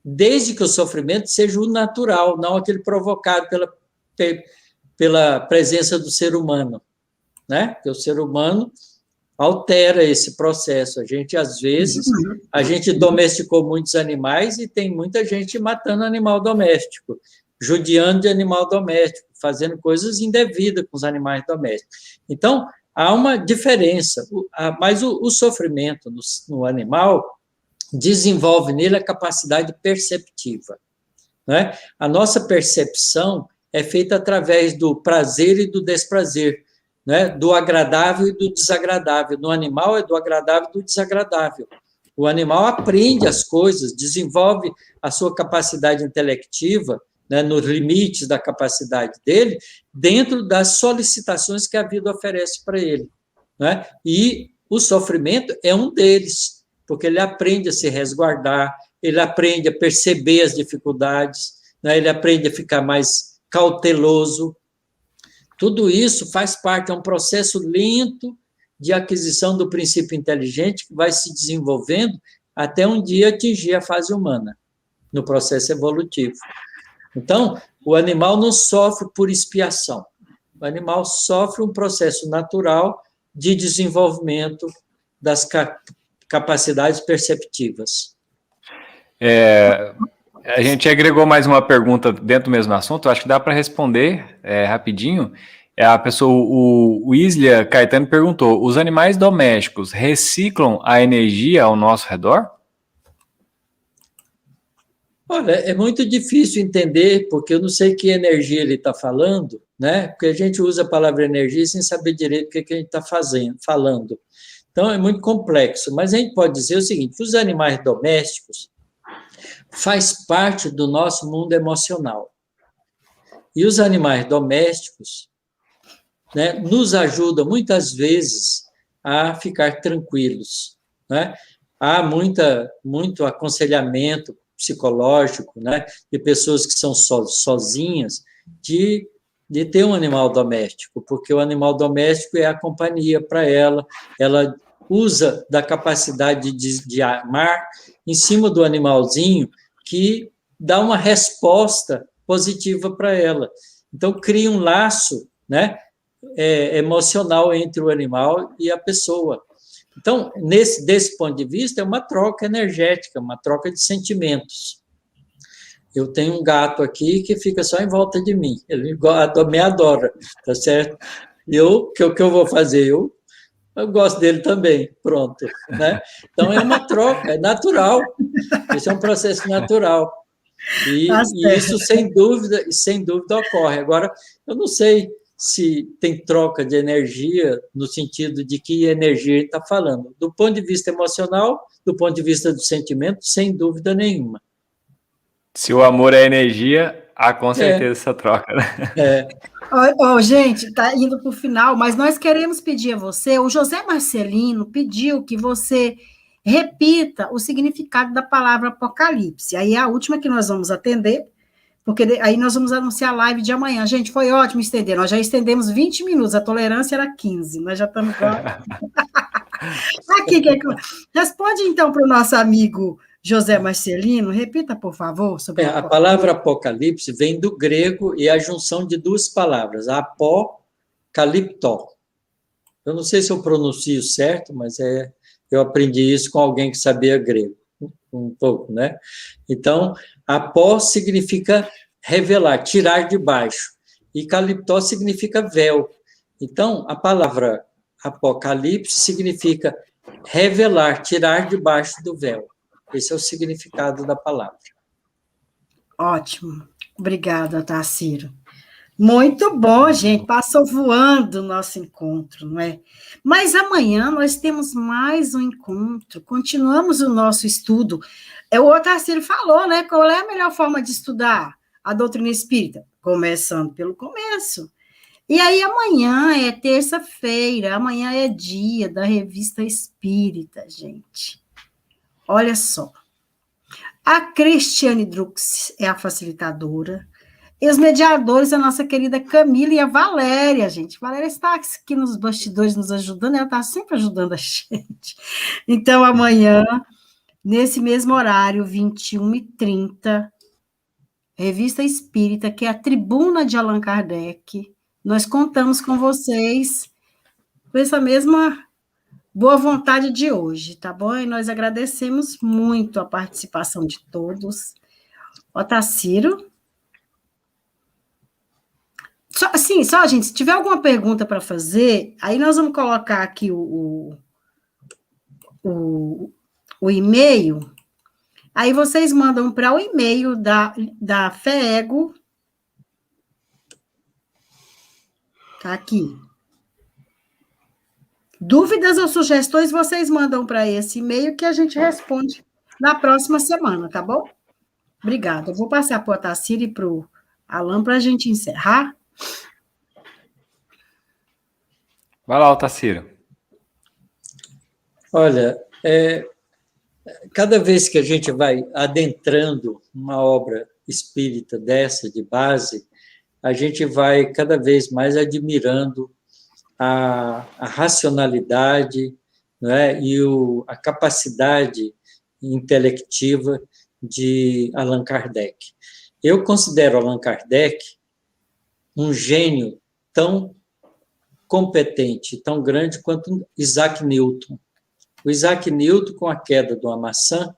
desde que o sofrimento seja o natural, não aquele provocado pela presença do ser humano, né? Porque o ser humano altera esse processo. A gente, às vezes, a gente domesticou muitos animais e tem muita gente matando animal doméstico, judiando de animal doméstico, fazendo coisas indevidas com os animais domésticos. Então, há uma diferença, mas o sofrimento no animal desenvolve nele a capacidade perceptiva, né? A nossa percepção é feita através do prazer e do desprazer, né? Do agradável e do desagradável. No animal é do agradável e do desagradável. O animal aprende as coisas, desenvolve a sua capacidade intelectiva, né, nos limites da capacidade dele, dentro das solicitações que a vida oferece para ele, né? E o sofrimento é um deles, porque ele aprende a se resguardar, ele aprende a perceber as dificuldades, né? Ele aprende a ficar mais cauteloso. Tudo isso faz parte, é um processo lento de aquisição do princípio inteligente que vai se desenvolvendo até um dia atingir a fase humana, no processo evolutivo. Então, o animal não sofre por expiação. O animal sofre um processo natural de desenvolvimento das capacidades perceptivas. A gente agregou mais uma pergunta dentro do mesmo assunto, acho que dá para responder rapidinho. A pessoa, o Islia Caetano perguntou, os animais domésticos reciclam a energia ao nosso redor? Olha, é muito difícil entender, porque eu não sei que energia ele está falando, né? Porque a gente usa a palavra energia sem saber direito o que a gente está falando. Então, é muito complexo. Mas a gente pode dizer o seguinte, os animais domésticos faz parte do nosso mundo emocional. E os animais domésticos, né, nos ajudam muitas vezes a ficar tranquilos, né? Há muito aconselhamento psicológico, né, de pessoas que são sozinhas, de ter um animal doméstico, porque o animal doméstico é a companhia para ela usa da capacidade de amar em cima do animalzinho, que dá uma resposta positiva para ela. Então, cria um laço, né, emocional entre o animal e a pessoa. Então, desse ponto de vista, é uma troca energética, uma troca de sentimentos. Eu tenho um gato aqui que fica só em volta de mim, ele me adora, tá certo? E o que eu vou fazer? Eu gosto dele também, pronto, né? Então, é uma troca, é natural, esse é um processo natural. E isso, sem dúvida, ocorre. Agora, eu não sei se tem troca de energia no sentido de que energia ele está falando. Do ponto de vista emocional, do ponto de vista do sentimento, sem dúvida nenhuma. Se o amor é energia, Ah, com certeza essa troca, né? Gente, tá indo para o final, mas nós queremos pedir a você, o José Marcelino pediu que você repita o significado da palavra Apocalipse. Aí é a última que nós vamos atender, porque aí nós vamos anunciar a live de amanhã. Gente, foi ótimo estender, nós já estendemos 20 minutos, a tolerância era 15, nós já estamos... Aqui, responde então para o nosso amigo José Marcelino, repita, por favor, sobre a palavra Apocalipse vem do grego e é a junção de duas palavras, apocaliptó. Eu não sei se eu pronuncio certo, mas eu aprendi isso com alguém que sabia grego, um pouco, né? Então, apó significa revelar, tirar de baixo, e caliptó significa véu. Então, a palavra Apocalipse significa revelar, tirar de baixo do véu. Esse é o significado da palavra. Ótimo. Obrigada, Tarcísio. Muito bom, gente. Passou voando o nosso encontro, não é? Mas amanhã nós temos mais um encontro. Continuamos o nosso estudo. O Tarcísio falou, né? Qual é a melhor forma de estudar a doutrina espírita? Começando pelo começo. E aí amanhã é terça-feira, amanhã é dia da Revista Espírita, gente. Olha só. A Cristiane Drux é a facilitadora. E os mediadores, a nossa querida Camila e a Valéria, gente. Valéria está aqui nos bastidores nos ajudando, ela está sempre ajudando a gente. Então, amanhã, nesse mesmo horário, 21h30, Revista Espírita, que é a Tribuna de Allan Kardec, nós contamos com vocês com essa mesma boa vontade de hoje, tá bom? E nós agradecemos muito a participação de todos. Otacílio? Só, gente, se tiver alguma pergunta para fazer, aí nós vamos colocar aqui o e-mail, aí vocês mandam para o e-mail da FEEGO, tá aqui. Dúvidas ou sugestões, vocês mandam para esse e-mail que a gente responde na próxima semana, tá bom? Obrigada. Eu vou passar para o Otacílio e para o Alan para a gente encerrar. Vai lá, Otacílio. Olha, cada vez que a gente vai adentrando uma obra espírita dessa, de base, a gente vai cada vez mais admirando a racionalidade, né, e a capacidade intelectiva de Allan Kardec. Eu considero Allan Kardec um gênio tão competente, tão grande quanto Isaac Newton. O Isaac Newton, com a queda de uma maçã,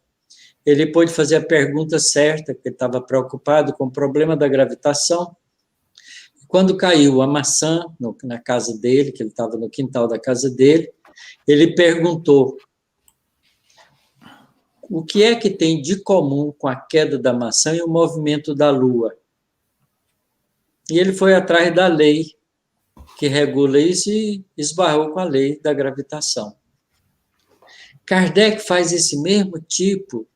ele pôde fazer a pergunta certa, porque ele estava preocupado com o problema da gravitação. Quando caiu a maçã na casa dele, que ele estava no quintal da casa dele, ele perguntou: o que é que tem de comum com a queda da maçã e o movimento da Lua? E ele foi atrás da lei que regula isso e esbarrou com a lei da gravitação. Kardec faz esse mesmo tipo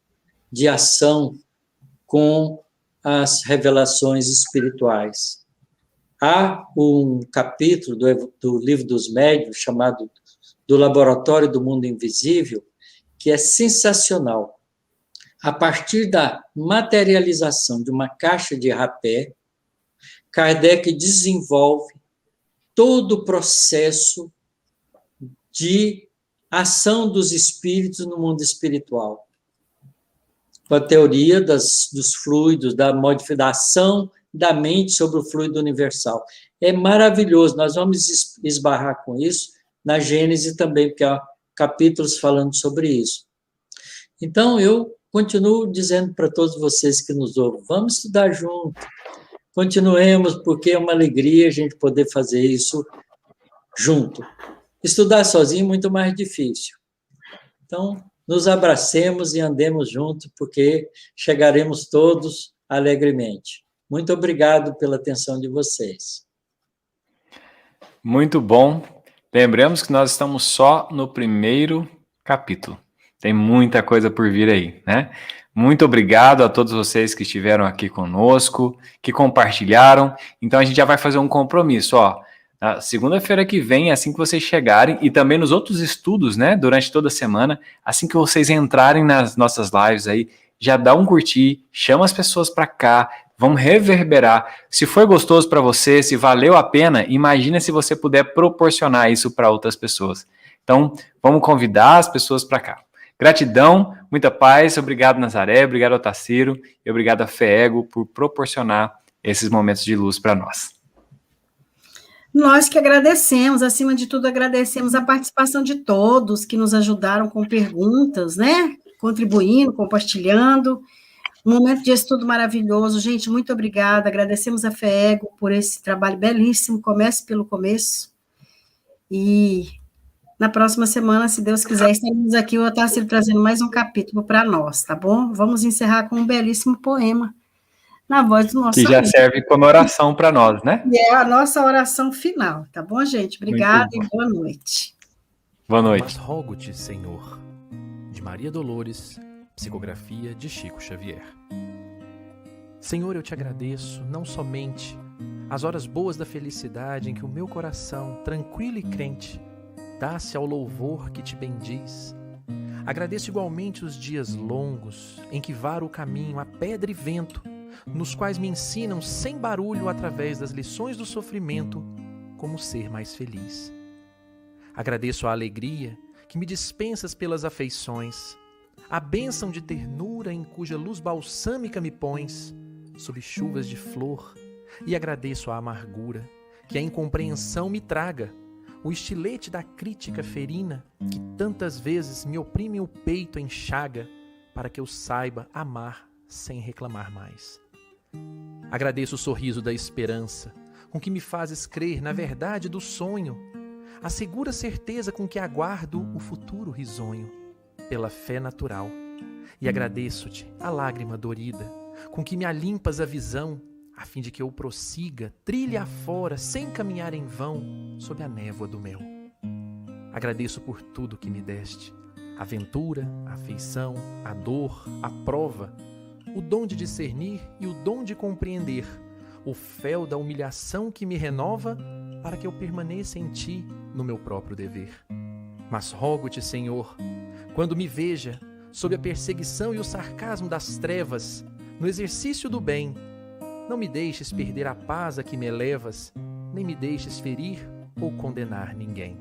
de ação com as revelações espirituais. Há um capítulo do Livro dos Médiuns, chamado Do Laboratório do Mundo Invisível, que é sensacional. A partir da materialização de uma caixa de rapé, Kardec desenvolve todo o processo de ação dos espíritos no mundo espiritual. Com a teoria dos fluidos, da modificação da mente sobre o fluido universal. É maravilhoso, nós vamos esbarrar com isso na Gênese também, porque há capítulos falando sobre isso. Então, eu continuo dizendo para todos vocês que nos ouvem, vamos estudar junto, continuemos, porque é uma alegria a gente poder fazer isso junto. Estudar sozinho é muito mais difícil. Então, nos abracemos e andemos juntos, porque chegaremos todos alegremente. Muito obrigado pela atenção de vocês. Muito bom. Lembramos que nós estamos só no primeiro capítulo. Tem muita coisa por vir aí, né? Muito obrigado a todos vocês que estiveram aqui conosco, que compartilharam. Então a gente já vai fazer um compromisso, ó. Na segunda-feira que vem, assim que vocês chegarem, e também nos outros estudos, né, durante toda a semana, assim que vocês entrarem nas nossas lives aí, já dá um curtir, chama as pessoas para cá, vamos reverberar. Se foi gostoso para você, se valeu a pena, imagina se você puder proporcionar isso para outras pessoas. Então, vamos convidar as pessoas para cá. Gratidão, muita paz, obrigado Nazaré, obrigado Otacílio e obrigado a FEEGO por proporcionar esses momentos de luz para nós. Nós que agradecemos, acima de tudo, agradecemos a participação de todos que nos ajudaram com perguntas, né? Contribuindo, compartilhando. Um momento de estudo maravilhoso. Gente, muito obrigada. Agradecemos a FEEGO por esse trabalho belíssimo. Comece pelo começo. E na próxima semana, se Deus quiser, estaremos aqui, o Otacílio trazendo mais um capítulo para nós, tá bom? Vamos encerrar com um belíssimo poema na voz do nosso que já amigo. serve como oração para nós, né? E é a nossa oração final, tá bom, gente? Obrigada e boa noite. Boa noite. Mas rogo-te, Senhor, de Maria Dolores, psicografia de Chico Xavier. Senhor, eu te agradeço não somente as horas boas da felicidade em que o meu coração, tranquilo e crente, dá-se ao louvor que te bendiz. Agradeço igualmente os dias longos em que varo o caminho a pedra e vento, nos quais me ensinam sem barulho através das lições do sofrimento como ser mais feliz. Agradeço a alegria que me dispensas pelas afeições, a bênção de ternura em cuja luz balsâmica me pões, sob chuvas de flor, e agradeço a amargura que a incompreensão me traga, o estilete da crítica ferina que tantas vezes me oprime o peito em chaga, para que eu saiba amar sem reclamar mais. Agradeço o sorriso da esperança, com que me fazes crer na verdade do sonho, a segura certeza com que aguardo o futuro risonho, pela fé natural. E agradeço-te a lágrima dorida, com que me alimpas a visão, a fim de que eu prossiga, trilha afora, sem caminhar em vão, sob a névoa do mel. Agradeço por tudo que me deste, a ventura, a afeição, a dor, a prova, o dom de discernir e o dom de compreender, o fel da humilhação que me renova, para que eu permaneça em ti no meu próprio dever. Mas rogo-te, Senhor, quando me veja, sob a perseguição e o sarcasmo das trevas, no exercício do bem, não me deixes perder a paz a que me elevas, nem me deixes ferir ou condenar ninguém.